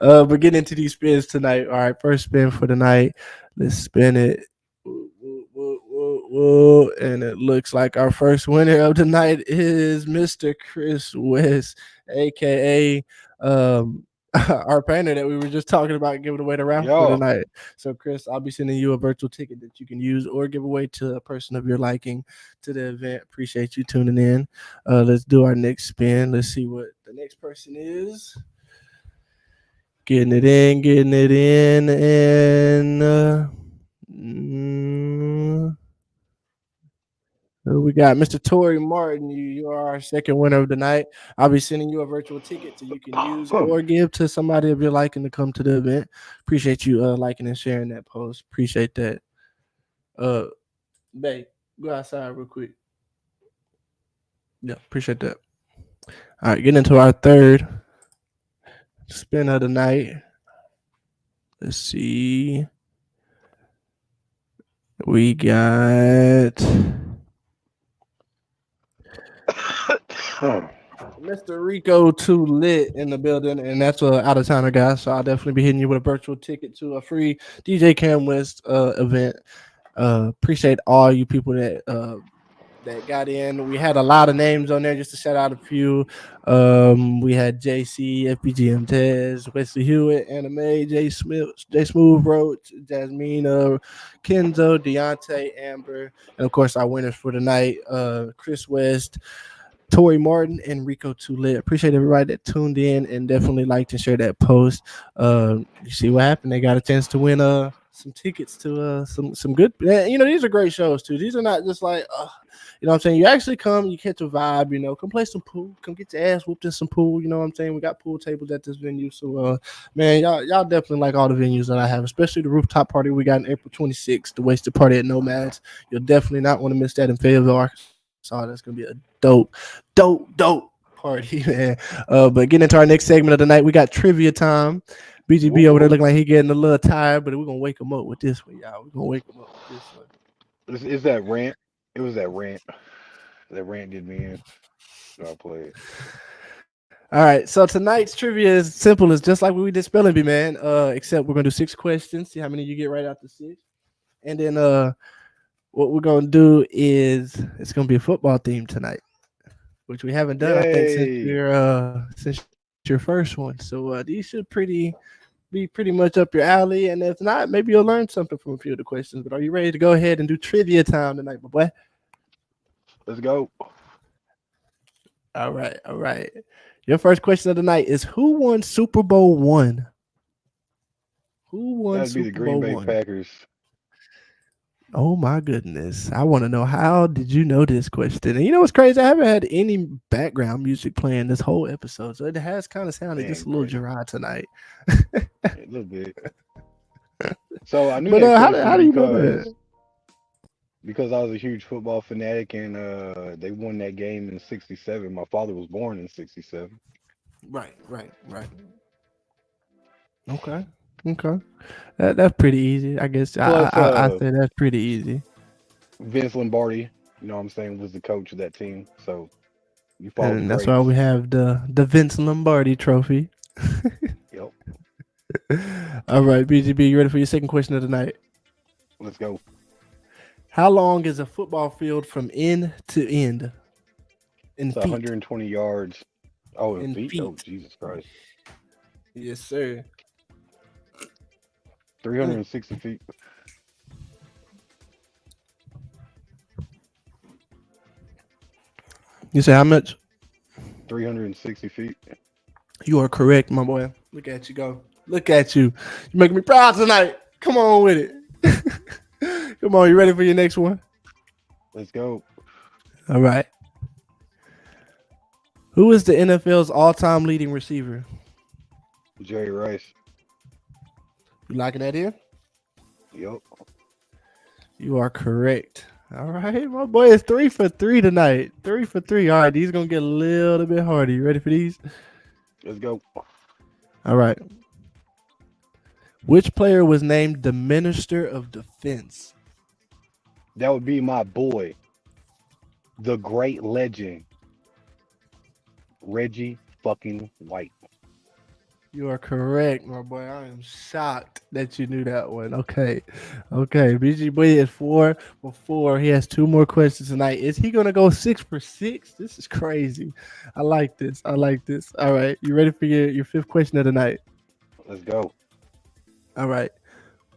But getting into these spins tonight. All right, first spin for the night. Let's spin it. Woo, woo, woo, woo, woo. And it looks like our first winner of the night is Mr. Chris West, aka our painter that we were just talking about giving away the raffle for
Yo.
tonight. So, Chris, I'll be sending you a virtual ticket that you can use or give away to a person of your liking to the event. Appreciate you tuning in. Let's do our next spin. Let's see what the next person is. Getting it in, and we got Mr. Tori Martin. You are our second winner of the night. I'll be sending you a virtual ticket so you can use or give to somebody of your liking to come to the event. Appreciate you liking and sharing that post. Appreciate that. Uh, Babe, go outside real quick. Yeah, appreciate that. All right, getting into our third spin of the night. Let's see. We got Mr. Rico Too Lit in the building, and that's a out of towner guy. So I'll definitely be hitting you with a virtual ticket to a free DJ Cam West event. Appreciate all you people that got in. We had a lot of names on there, just to shout out a few. We had JC, FPGM Tez, Wesley Hewitt, Anime, J Smooth Roach, Jasmine, Kenzo, Deontay, Amber, and of course our winners for the night, Chris West, Tori Martin, and Rico Tulit. Appreciate everybody that tuned in and definitely liked and shared that post. You see what happened? They got a chance to win some tickets to some good. These are great shows too. These are not just like what I'm saying. You actually come, you catch a vibe. Come play some pool, come get your ass whooped in some pool. You know what I'm saying? We got pool tables at this venue, so man, y'all definitely like all the venues that I have, especially the rooftop party we got on April 26th, the wasted party at Nomads. You'll definitely not want to miss that in Fayetteville, Arkansas. That's gonna be a dope party, man. But getting into our next segment of the night, we got trivia time. BGB
Whoop,
over there
whoop.
looking like he getting a little tired, but we're gonna wake him up with this one, y'all. We're gonna wake him up with this one.
Is that rant? It was that rant. That rant did me in. So I played.
All right, so tonight's trivia is simple. It's just like we did spelling bee, man. Except we're gonna do 6 questions. See how many you get right after six, and then what we're gonna do is it's gonna be a football theme tonight, which we haven't done, I think,
Yay!
since your first one. So these should be pretty much up your alley, and if not, maybe you'll learn something from a few of the questions. But are you ready to go ahead and do trivia time tonight, my boy?
Let's go.
All right, all right. Your first question of the night is: Who won Super Bowl one? Who won
That'd be the
Super
Green
Bowl
Bay
one?
Packers.
Oh my goodness! I want to know, how did you know this question? And you know what's crazy? I haven't had any background music playing this whole episode, so it has kind of sounded just
Damn,
a little
Gray.
dry tonight.
A little bit. So I knew
But
that
how
question
do you know that?
because I was a huge football fanatic and they won that game in '67. My father was born in '67.
Right, right, right. Okay, okay. That's pretty easy. I guess
Plus
I say that's pretty easy.
Vince Lombardi, you know what I'm saying, was the coach of that team. So you follow the
And that's why we
greats.
have the Vince Lombardi Trophy.
Yep.
All right, BGB, you ready for your second question of the night?
Let's go.
How long is a football field from end to end in
It's
feet?
120 yards. Oh, in
In
feet? Oh,
feet.
Jesus Christ.
Yes, sir.
360 feet.
You say how much?
360 feet.
You are correct, my boy. Look at you go. Look at you. You making me proud tonight. Come on with it. Come on, you ready for your next one?
Let's go.
All right. Who is the NFL's all-time leading receiver?
Jerry Rice.
You liking that here?
Yep.
You are correct. All right, my boy is 3 for 3 tonight. 3 for 3. All right, these gonna get a little bit harder. You ready for these?
Let's go.
All right. Which player was named the Minister of Defense?
That would be my boy, the great legend, Reggie fucking White.
You are correct, my boy. I am shocked that you knew that one. Okay. Okay. BG Boy is 4 for 4. He has 2 more questions tonight. Is he gonna go 6 for 6? This is crazy. I like this. I like this. All right. You ready for your fifth question of the night?
Let's go.
All right.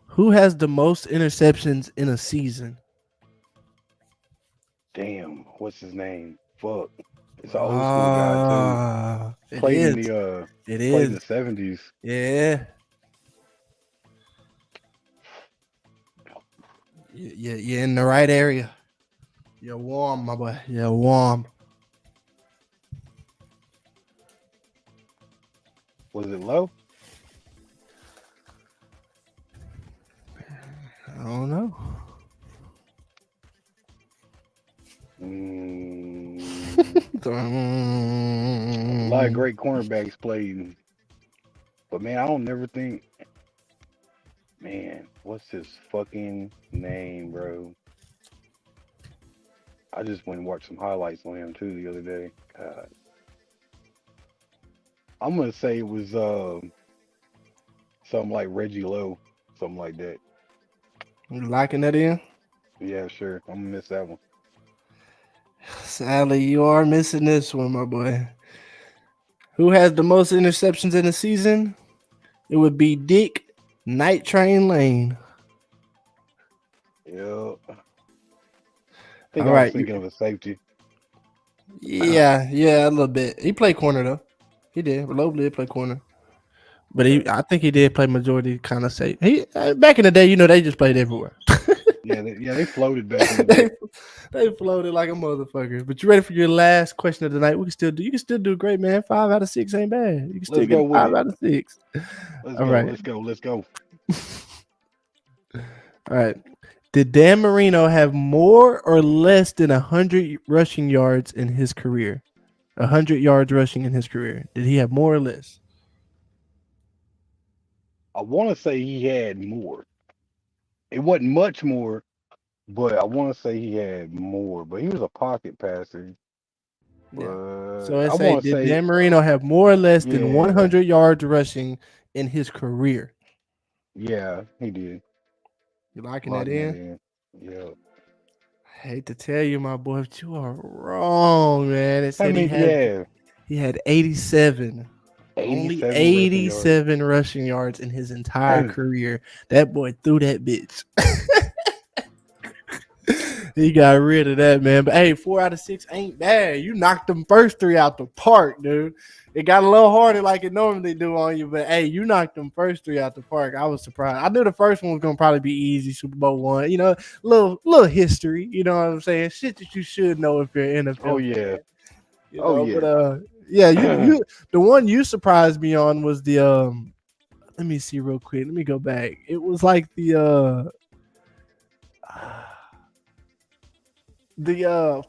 Who has the most interceptions in a season?
Damn, what's his name? Fuck. It's an old school guy too.
Ah, it
Played in
is.
the
It
played in
is.
the '70s.
Yeah. You're in the right area. You're warm, my boy. You're warm.
Was it low?
I don't know.
Mm, a lot of great cornerbacks played, but man, I don't never think. Man, what's his fucking name, bro? I just went and watched some highlights on him too the other day. God. I'm gonna say it was something like Reggie Lowe, something like that.
You liking that in?
Yeah, sure. I'm gonna miss that one.
Sadly, you are missing this one, my boy. Who has the most interceptions in the season? It would be Dick Night Train Lane.
Yeah, I think
All
I was
right.
thinking of a safety.
Yeah, a little bit. He played corner though. He did. Globally, he played corner. But
Okay.
I think he did play majority kind of safe. He back in the day, they just played everywhere.
Yeah, they floated back in the day.
they, they floated like a motherfucker. But you ready for your last question of the night? We can still do. You can still do great, man. 5 out of 6 ain't bad. You can still
Let's
get
go
a
with
five
it.
out of six.
Let's
All
go.
right,
Let's go. Let's go.
all right. Did Dan Marino have more or less than 100 rushing yards in his career? 100 yards rushing in his career. Did he have more or less?
I want to say he had more. It wasn't much more, but I want to say he had more. But he was a pocket passer.
Yeah. So
But
it
I
say,
want to
did
say,
Dan Marino have more or less than
yeah,
100 yards rushing in his career?
yeah, he did.
You liking that
Locking that
in?
in. Yeah.
I hate to tell you, my boy, but you are wrong, man. It
I
said
mean, yeah,
he had 87. Only
87 rushing yards.
87 rushing yards in his entire career. That boy threw that bitch. He got rid of that, man. But hey, 4 out of 6 ain't bad. You knocked them first three out the park, dude. It got a little harder like it normally do on you, but hey, you knocked them first three out the park. I was surprised. I knew the first one was gonna probably be easy. Super Bowl one, little history. You know what I'm saying? Shit that you should know if you're an
Oh
NFL
yeah.
fan.
Oh
But
yeah.
yeah, you the one you surprised me on was the Let me see real quick. Let me go back. It was like the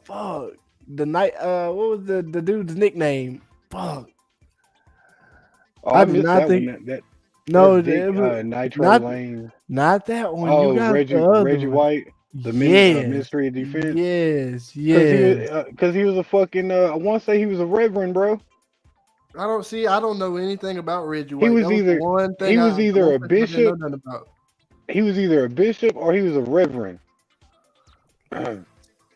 fuck the night what was the dude's nickname? Fuck.
Oh,
I
I
did
missed
not
that one.
think
That's
no,
Dick
it was
Nitro
not
Lane.
not that one. You
Oh,
got the other
Reggie
one.
White, the
Yes.
Ministry of Defense,
Yes.
cause he was
Yes.
cause he was a fucking I want to say he was a reverend, bro.
I don't know anything about Reggie
He
White.
was
That was the
either
one
he
thing
was
the
either
one
a
person I didn't know
bishop,
nothing about.
he was either a bishop or he was a reverend.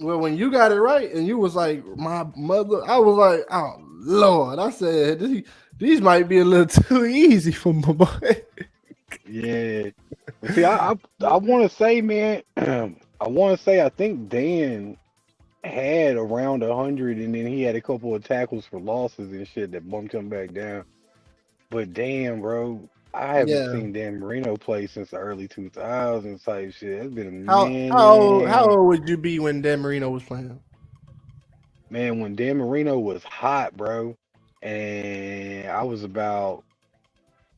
Well, when you got it right and you was like my mother, I was like, oh Lord. I said these might be a little too easy for my boy.
Yeah. But see, I want to say, man, I want to say I think Dan had around 100, and then he had a couple of tackles for losses and shit that bumped him back down. But damn, bro, I haven't
Yeah.
seen Dan Marino play since the early 2000s type shit. It's been a
How
minute.
old would you be when Dan Marino was playing?
Man, when Dan Marino was hot, bro, and I was about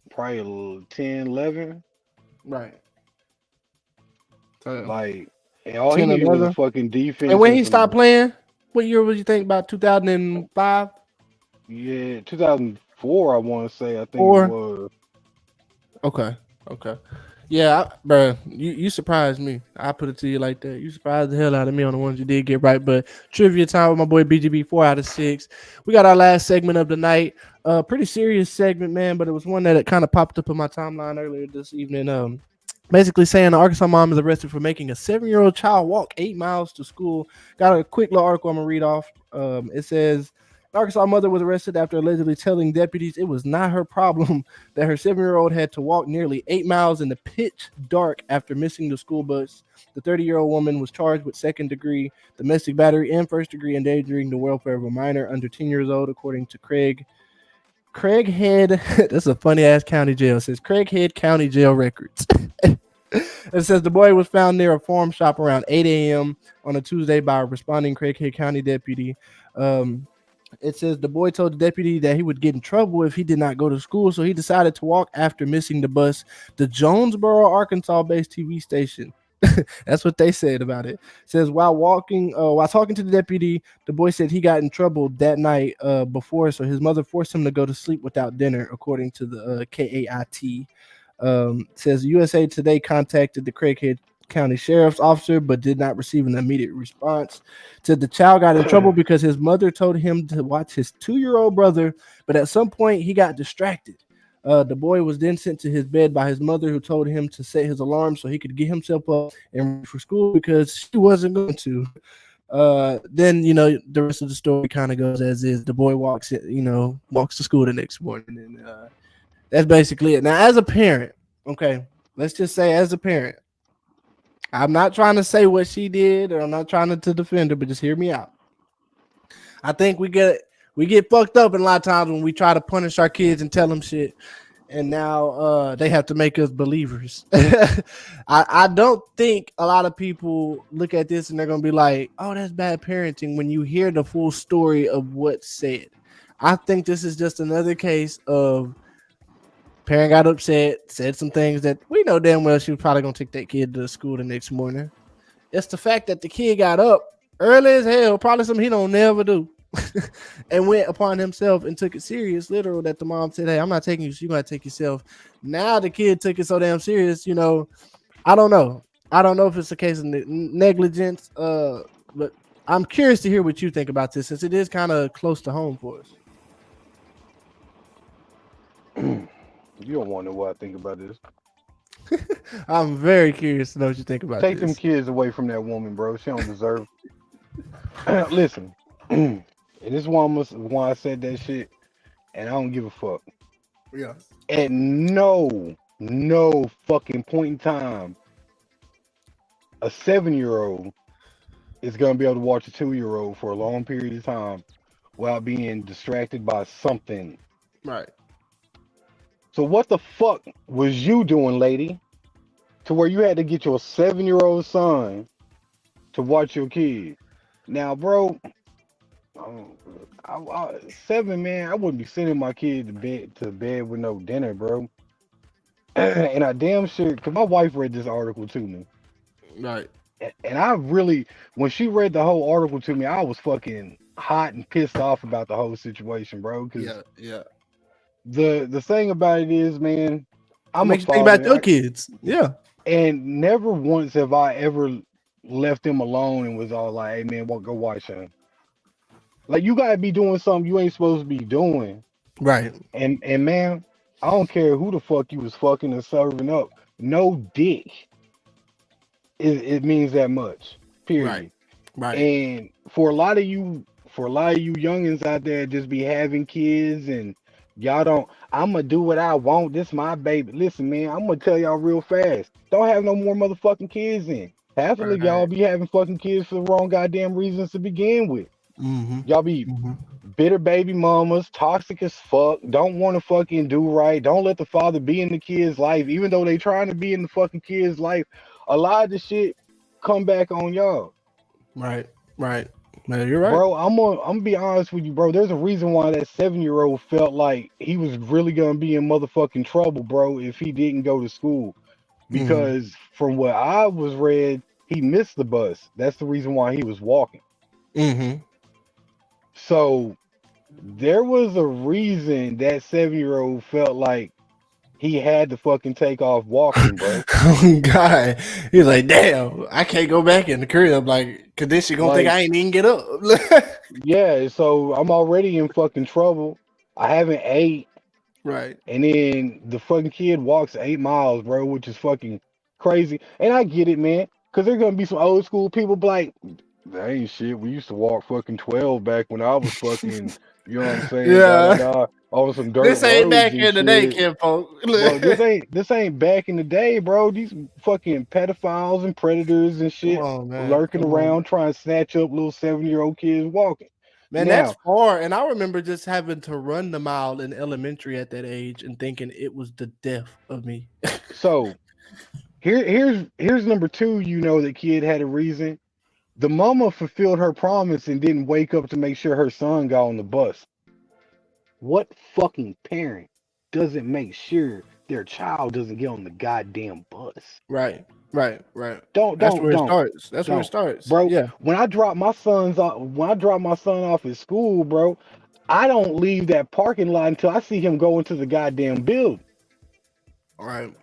probably 10, 11.
Right. So
Like, and all he
10,
needed was a
11.
fucking
And
defense
when
and
he stopped
some,
playing, what year would you think about 2005?
yeah, 2004, I want to say, I think it
4?
was.
Okay. Okay. Yeah, bro, you surprised me. I put it to you like that. You surprised the hell out of me on the ones you did get right. But trivia time with my boy BGB, 4 out of 6. We got our last segment of the night. Pretty serious segment, man, but it was one that kind of popped up in my timeline earlier this evening. Basically saying an Arkansas mom is arrested for making a 7-year-old child walk 8 miles to school. Got a quick little article I'm gonna read off. It says an Arkansas mother was arrested after allegedly telling deputies it was not her problem that her 7-year-old had to walk nearly 8 miles in the pitch dark after missing the school bus. The 30-year-old woman was charged with second-degree domestic battery and first-degree endangering the welfare of a minor under 10 years old, according to Craighead. That's a funny ass county jail. It says Craighead County Jail records. It says the boy was found near a farm shop around 8 a.m. on a Tuesday by a responding Craighead County deputy. It says the boy told the deputy that he would get in trouble if he did not go to school, so he decided to walk after missing the bus. The Jonesboro, Arkansas-based TV station. That's what they said about it. It says while talking to the deputy, the boy said he got in trouble that night before, so his mother forced him to go to sleep without dinner, according to the KAIT. Says USA Today contacted the Craighead County Sheriff's officer, but did not receive an immediate response. Said the child got in trouble because his mother told him to watch his 2-year-old brother, but at some point he got distracted. The boy was then sent to his bed by his mother, who told him to set his alarm so he could get himself up and ready for school because she wasn't going to. Then the rest of the story kind of goes as is. The boy walks to school the next morning, and that's basically it. Now, as a parent, okay, let's just say as a parent, I'm not trying to say what she did, or I'm not trying to defend her, but just hear me out. I think we get fucked up in a lot of times when we try to punish our kids and tell them shit, and now they have to make us believers. I don't think a lot of people look at this and they're gonna be like, "Oh, that's bad parenting," when you hear the full story of what's said. I think this is just another case of parent got upset, said some things that we know damn well she was probably gonna take that kid to school the next morning. It's the fact that the kid got up early as hell, probably something he don't never do, and went upon himself and took it serious, literal, that the mom said, "Hey, I'm not taking you, so you gotta take yourself." Now the kid took it so damn serious, I don't know. I don't know if it's a case of negligence, but I'm curious to hear what you think about this, since it is kind of close to home for us.
You don't want to know what I think about this.
I'm very curious to know what you think about
Take them
this.
kids away from that woman, bro. She don't deserve. Listen, and this one was why I said that shit, and I don't give a fuck.
Yeah.
At no fucking point in time, a 7-year-old is gonna be able to watch a 2-year-old for a long period of time without being distracted by something.
Right.
So what the fuck was you doing, lady, to where you had to get your 7-year-old son to watch your kid? Now, bro, seven, man, I wouldn't be sending my kid to bed with no dinner, bro. And I damn sure, cause my wife read this article to me,
Right.
and I really, when she read the whole article to me, I was fucking hot and pissed off about the whole situation, bro. Cause
Yeah. Yeah.
the thing about it is, man,
It
I'm a
makes you think about
father,
your kids. Yeah.
and never once have I ever left them alone and was all like, "Hey, man, go watch him." Like, you gotta be doing something you ain't supposed to be doing.
Right.
And man, I don't care who the fuck you was fucking and serving up. No dick. It means that much.
Right.
Period.
Right.
And for a lot of you youngins out there just be having kids and y'all don't, I'ma do what I want. This my baby. Listen, man, I'm gonna tell y'all real fast. Don't have no more motherfucking kids in. Half of y'all
Right.
be having fucking kids for the wrong goddamn reasons to begin with.
Mm-hmm.
Y'all be
Mm-hmm.
bitter baby mamas, toxic as fuck, don't want to fucking do right, don't let the father be in the kid's life, even though they trying to be in the fucking kid's life. A lot of the shit come back on y'all.
Right. Right. Man, you're right.
Bro, I'm gonna be honest with you, bro. There's a reason why that 7-year-old felt like he was really gonna be in motherfucking trouble, bro, if he didn't go to school.
Mm-hmm.
Because from what I was read, he missed the bus. That's the reason why he was walking.
Mm-hmm.
So there was a reason that 7-year-old felt like he had to fucking take off walking, bro.
Oh God, he's like, damn, I can't go back in the crib, like, cause then she gonna think
Like,
I ain't even get up.
yeah, so I'm already in fucking trouble. I haven't ate,
Right.
and then the fucking kid walks 8 miles, bro, which is fucking crazy. And I get it, man, because there's gonna be some old school people be like, that ain't shit. We used to walk fucking 12 back when I was fucking, you know what I'm saying? Da da
Yeah.
da. Over some dirt
This ain't
roads
back
and
in the day,
shit.
Kim folk.
Bro, this ain't back in the day, bro. These fucking pedophiles and predators and
Come
shit
on, man.
lurking
Come on.
around trying to snatch up little 7-year-old kids walking.
Man, that's
Now,
far. And I remember just having to run the mile in elementary at that age and thinking it was the death of me.
so here's number two. You know, the kid had a reason. The mama fulfilled her promise and didn't wake up to make sure her son got on the bus. What fucking parent doesn't make sure their child doesn't get on the goddamn bus?
Right. Right. Right.
Don't,
That's
don't,
where it
don't,
starts. That's where it
don't,
starts.
bro.
Yeah.
When I drop my son off at school, bro, I don't leave that parking lot until I see him go into the goddamn building.
All right.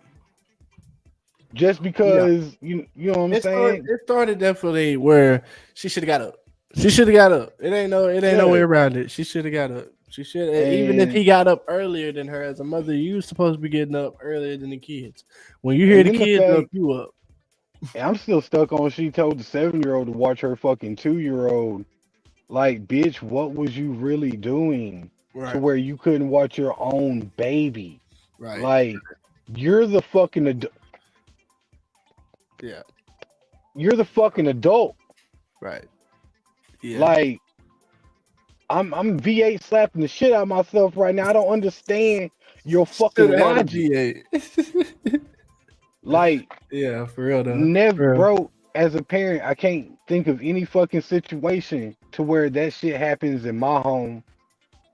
just
Yeah.
because you know what I'm saying?
It started definitely where she should have got up. She should have got up. It ain't no way
Yeah,
around it. She should have got up. She should, even if
and
he got up earlier than her as a mother, you supposed to be getting up earlier than the kids. When you hear
and
the
then the
kids up,
fact,
you up.
and I'm still stuck on she told the 7-year-old to watch her fucking 2-year-old. Like, bitch, what was you really doing to
Right.
where you couldn't watch your own baby?
Right.
Like, you're the fucking
Yeah.
you're the fucking adult.
Right. Yeah.
Like, I'm V8 slapping the shit out of myself right now. I don't understand your
Should
fucking
have had a
logic.
V8.
Like,
Yeah, for real though.
never,
For real.
bro. As a parent, I can't think of any fucking situation to where that shit happens in my home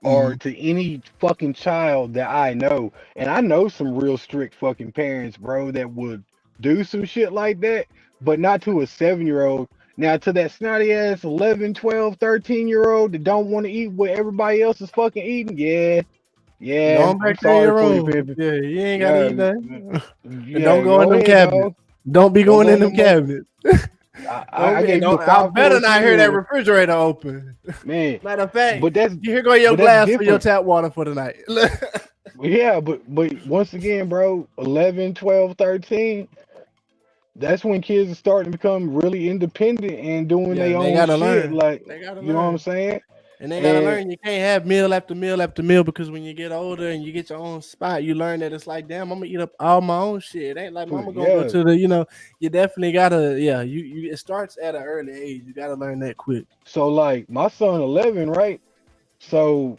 or
Mhm.
to any fucking child that I know. And I know some real strict fucking parents, bro, that would do some shit like that, but not to a 7-year old. Now, to that snotty ass 11, 12, 13-year old that don't want to eat what everybody else is fucking eating, yeah,
Go
yeah,
on
I'm
back there in
sorry
your
for you,
room.
Pimpin'.
Yeah, you ain't gotta
Yeah,
eat nothing. And don't
yeah,
go in
go
them
ahead,
cabinets.
dog.
Don't be
Don't
going
go
in
in
them
them mother.
cabinets.
I
And
gave you a
don't, I better
5-4
not hear that
shield,
refrigerator open.
man.
Matter of fact,
But that's
here go your
but that's
glass for your
different.
tap water for the night.
Yeah, but once again, bro, 11, 12, 13. That's when kids are starting to become really independent and doing
Yeah,
their
and they
own
gotta
shit.
learn.
Like,
They gotta
you know what I'm
learn.
saying?
And they gotta
And
learn you can't have meal after meal after meal because when you get older and you get your own spot, you learn that it's like, damn, I'm gonna eat up all my own shit. It ain't like mama gonna go
yeah,
to the, you definitely gotta, yeah, you it starts at an early age. You gotta learn that quick.
so like my son 11, right? So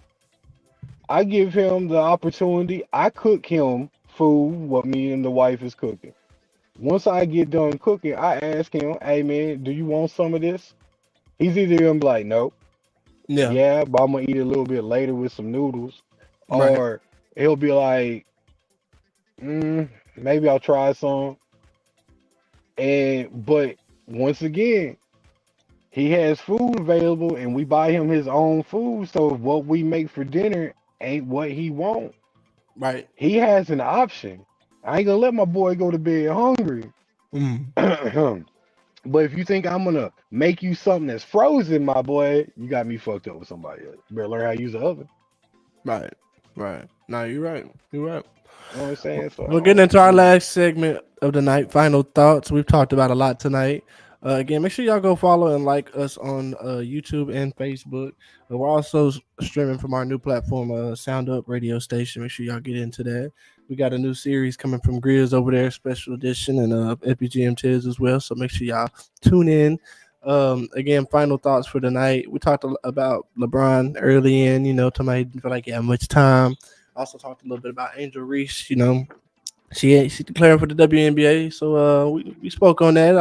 I give him the opportunity. I cook him food what me and the wife is cooking. Once I get done cooking, I ask him, "Hey man, do you want some of this?" He's either gonna be like, "Nope."
Yeah,
Yeah, but I'm gonna eat it a little bit later with some noodles,
right,
or he'll be like, maybe I'll try some. And but once again, he has food available, and we buy him his own food. So if what we make for dinner ain't what he want,
right.
he has an option. I ain't gonna let my boy go to bed hungry.
Mm.
But if you think I'm gonna make you something that's frozen, my boy, you got me fucked up with somebody else. You better learn how to use the oven.
Right, right. No, you're right. You're right.
You know what I'm saying?
We're getting
So
into our last segment of the night. Final thoughts. We've talked about a lot tonight. Again, make sure y'all go follow and like us on YouTube and Facebook. We're also streaming from our new platform, Sound Up Radio Station. Make sure y'all get into that. We got a new series coming from Grizz over there, special edition, and FPGM Tiz as well. So make sure y'all tune in. Again, final thoughts for tonight. We talked about LeBron early in, talking about he didn't feel like he had much time. Also talked a little bit about Angel Reese. She declared for the WNBA, so we spoke on that.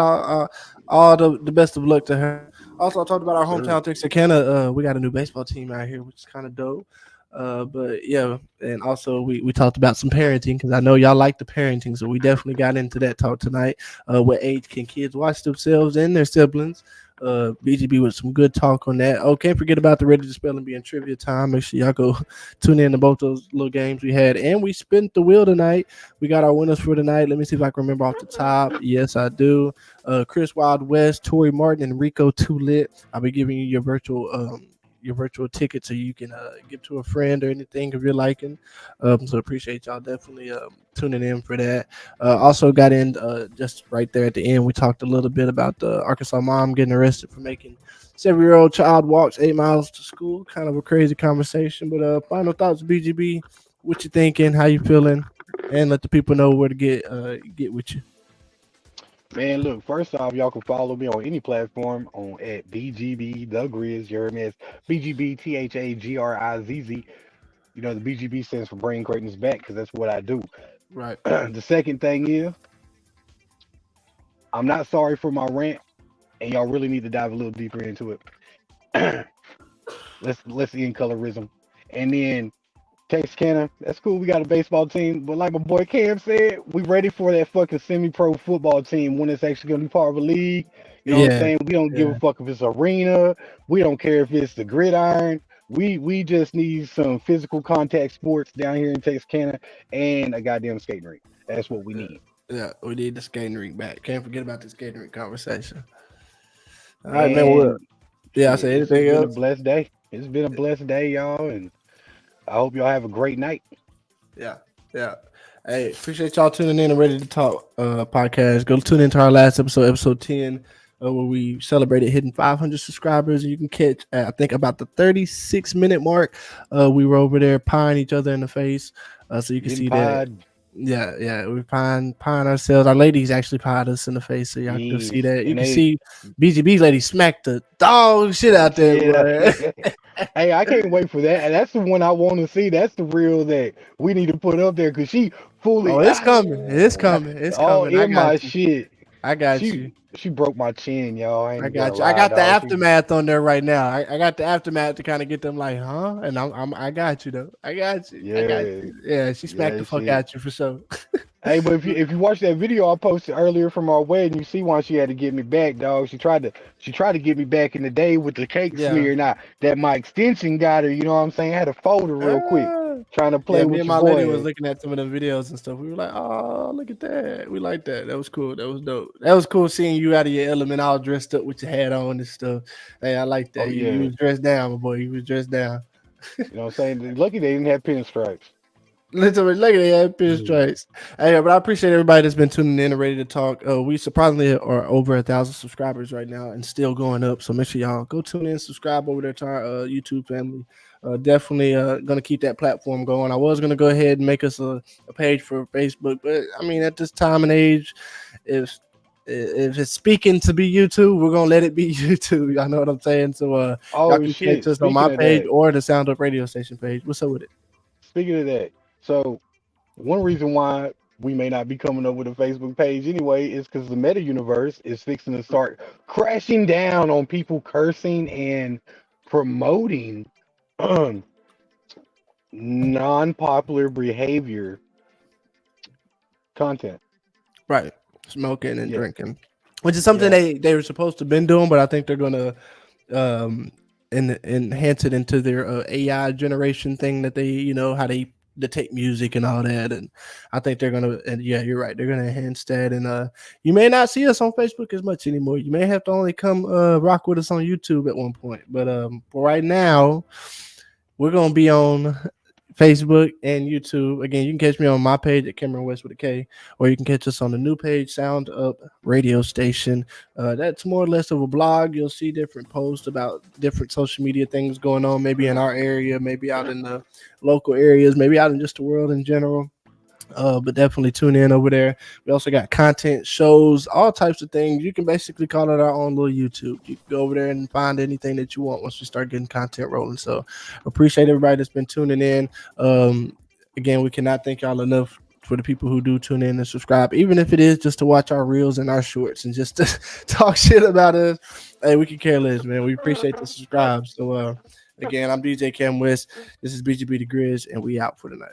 All the best of luck to her. Also, I talked about our
sir.
hometown Texarkana. We got a new baseball team out here, which is kind of dope. But yeah, and also we talked about some parenting because I know y'all like the parenting, so we definitely got into that talk tonight. What age can kids watch themselves and their siblings? BGB with some good talk on that. Oh, can't forget about the Ready to Spell and Be in trivia time. Make sure y'all go tune in to both those little games we had, and we spent the wheel tonight. We got our winners for tonight. Let me see if I can remember off the top. Yes, I do. Chris Wild West, Tori Martin, and Rico Too Lit. I'll be giving you your virtual ticket so you can give to a friend or anything if you're liking. So appreciate y'all definitely tuning in for that. Also got in just right there at the end. We talked a little bit about the Arkansas mom getting arrested for making 7-year-old child walks 8 miles to school. Kind of a crazy conversation. But final thoughts, BGB. What you thinking? How you feeling? And let the people know where to get with you.
Man, look, first off, y'all can follow me on any platform on at BGB The Grizz. You heard me as BGBTHAGRIZZ. You know, the BGB stands for Brain Creighton's Back because that's what I do.
Right.
The second thing is, I'm not sorry for my rant, and y'all really need to dive a little deeper into it. Let's end colorism. And then Texarkana, that's cool. We got a baseball team, but like my boy Cam said, we ready for that fucking semi-pro football team when it's actually gonna be part of a league. You know what I'm
Yeah.
saying? We don't give a
Yeah.
fuck if it's arena. We don't care if it's the gridiron. We just need some physical contact sports down here in Texarkana and a goddamn skating rink. That's what we need.
Yeah, we need the skating rink back. Can't forget about the skating rink conversation. All right, man. Well,
Man,
yeah, I
shit,
say
it's just
anything
been a
else?
blessed day. It's been a blessed day, y'all, and I hope y'all have a great night.
Yeah, yeah. Hey, appreciate y'all tuning in and Ready to Talk podcast. Go tune into our last episode, episode 10, where we celebrated hitting 500 subscribers. And you can catch, I think, about the 36-minute mark. We were over there pieing each other in the face. So you can
Getting
see that.
pod,
Yeah, we pine ourselves. Our ladies actually pied us in the face, so y'all can go see
yes,
that. You
and
can
they
see BGB's lady smacked the dog shit out there,
shit.
boy.
Hey, I can't wait for that. And that's the one I want to see. That's the reel that we need to put up there because she
Oh,
fully
it's coming. It's coming. It's
all
coming. I
in my
got you.
shit.
I got you.
She broke my chin, y'all. I
I
ain't gonna
got you. I
lie,
got the
dog. She
aftermath on there right now. I got the aftermath to kind of get them like, huh? And I got you though. I got you. I got
yeah,
you. Yeah, she smacked
yeah,
the fuck
shit.
out you for sure.
Hey, but if you watch that video I posted earlier from our wedding, you see why she had to get me back, dog. She tried to get me back in the day with the cake
Yeah.
smear. Now that my extension got her, you know what I'm saying? I had to fold her real quick,
Ah.
trying to
Yeah,
play
me
with
and
your
my lady was
boy.
looking at some of the videos and stuff. We were like, oh, look at that. We like that. That was cool. That was dope. That was cool seeing you out of your element, all dressed up with your hat on and stuff. Hey, I like
Oh
that. You
yeah,
was dressed down, my boy. You was dressed down.
you know what I'm saying? Lucky they didn't have pinstripes.
Literally, look at that
Mhm.
pinstripes. Hey, but I appreciate everybody that's been tuning in and ready to talk. We surprisingly are over 1,000 subscribers right now and still going up. So make sure y'all go tune in, subscribe over there to our YouTube family. Definitely gonna keep that platform going. I was gonna go ahead and make us a page for Facebook, but I mean at this time and age, if if it's speaking to be YouTube, we're gonna let it be YouTube. Y'all know what I'm saying? So y'all
Oh
can catch
shit!
us on
Speaking
my
of
page
that,
or the Sound Up radio station page. What's up with it?
speaking of that, so one reason why we may not be coming up with a Facebook page anyway is because the meta universe is fixing to start crashing down on people cursing and promoting non-popular behavior content.
Right. Smoking and
Yeah,
drinking, which is something
yeah.
they were supposed to been doing, but I think they're gonna um enhance it into their AI generation thing that they how they detect music and all that, and I think they're gonna and yeah, you're right, they're gonna enhance that, and you may not see us on Facebook as much anymore. You may have to only come rock with us on YouTube at one point, but for right now, we're gonna be on Facebook and YouTube. Again, you can catch me on my page at Cameron West with a K, or you can catch us on the new page, Sound Up Radio Station. That's more or less of a blog. You'll see different posts about different social media things going on, maybe in our area, maybe out in the local areas, maybe out in just the world in general. But definitely tune in over there. We also got content, shows, all types of things. You can basically call it our own little YouTube. You can go over there and find anything that you want once we start getting content rolling. So appreciate everybody that's been tuning in. Again, we cannot thank y'all enough for the people who do tune in and subscribe, even if it is just to watch our reels and our shorts and just to talk shit about us. Hey, we can care less, man. We appreciate the subscribe. So again, I'm DJ Cam West. This is BGB the Grizz, and we out for the night.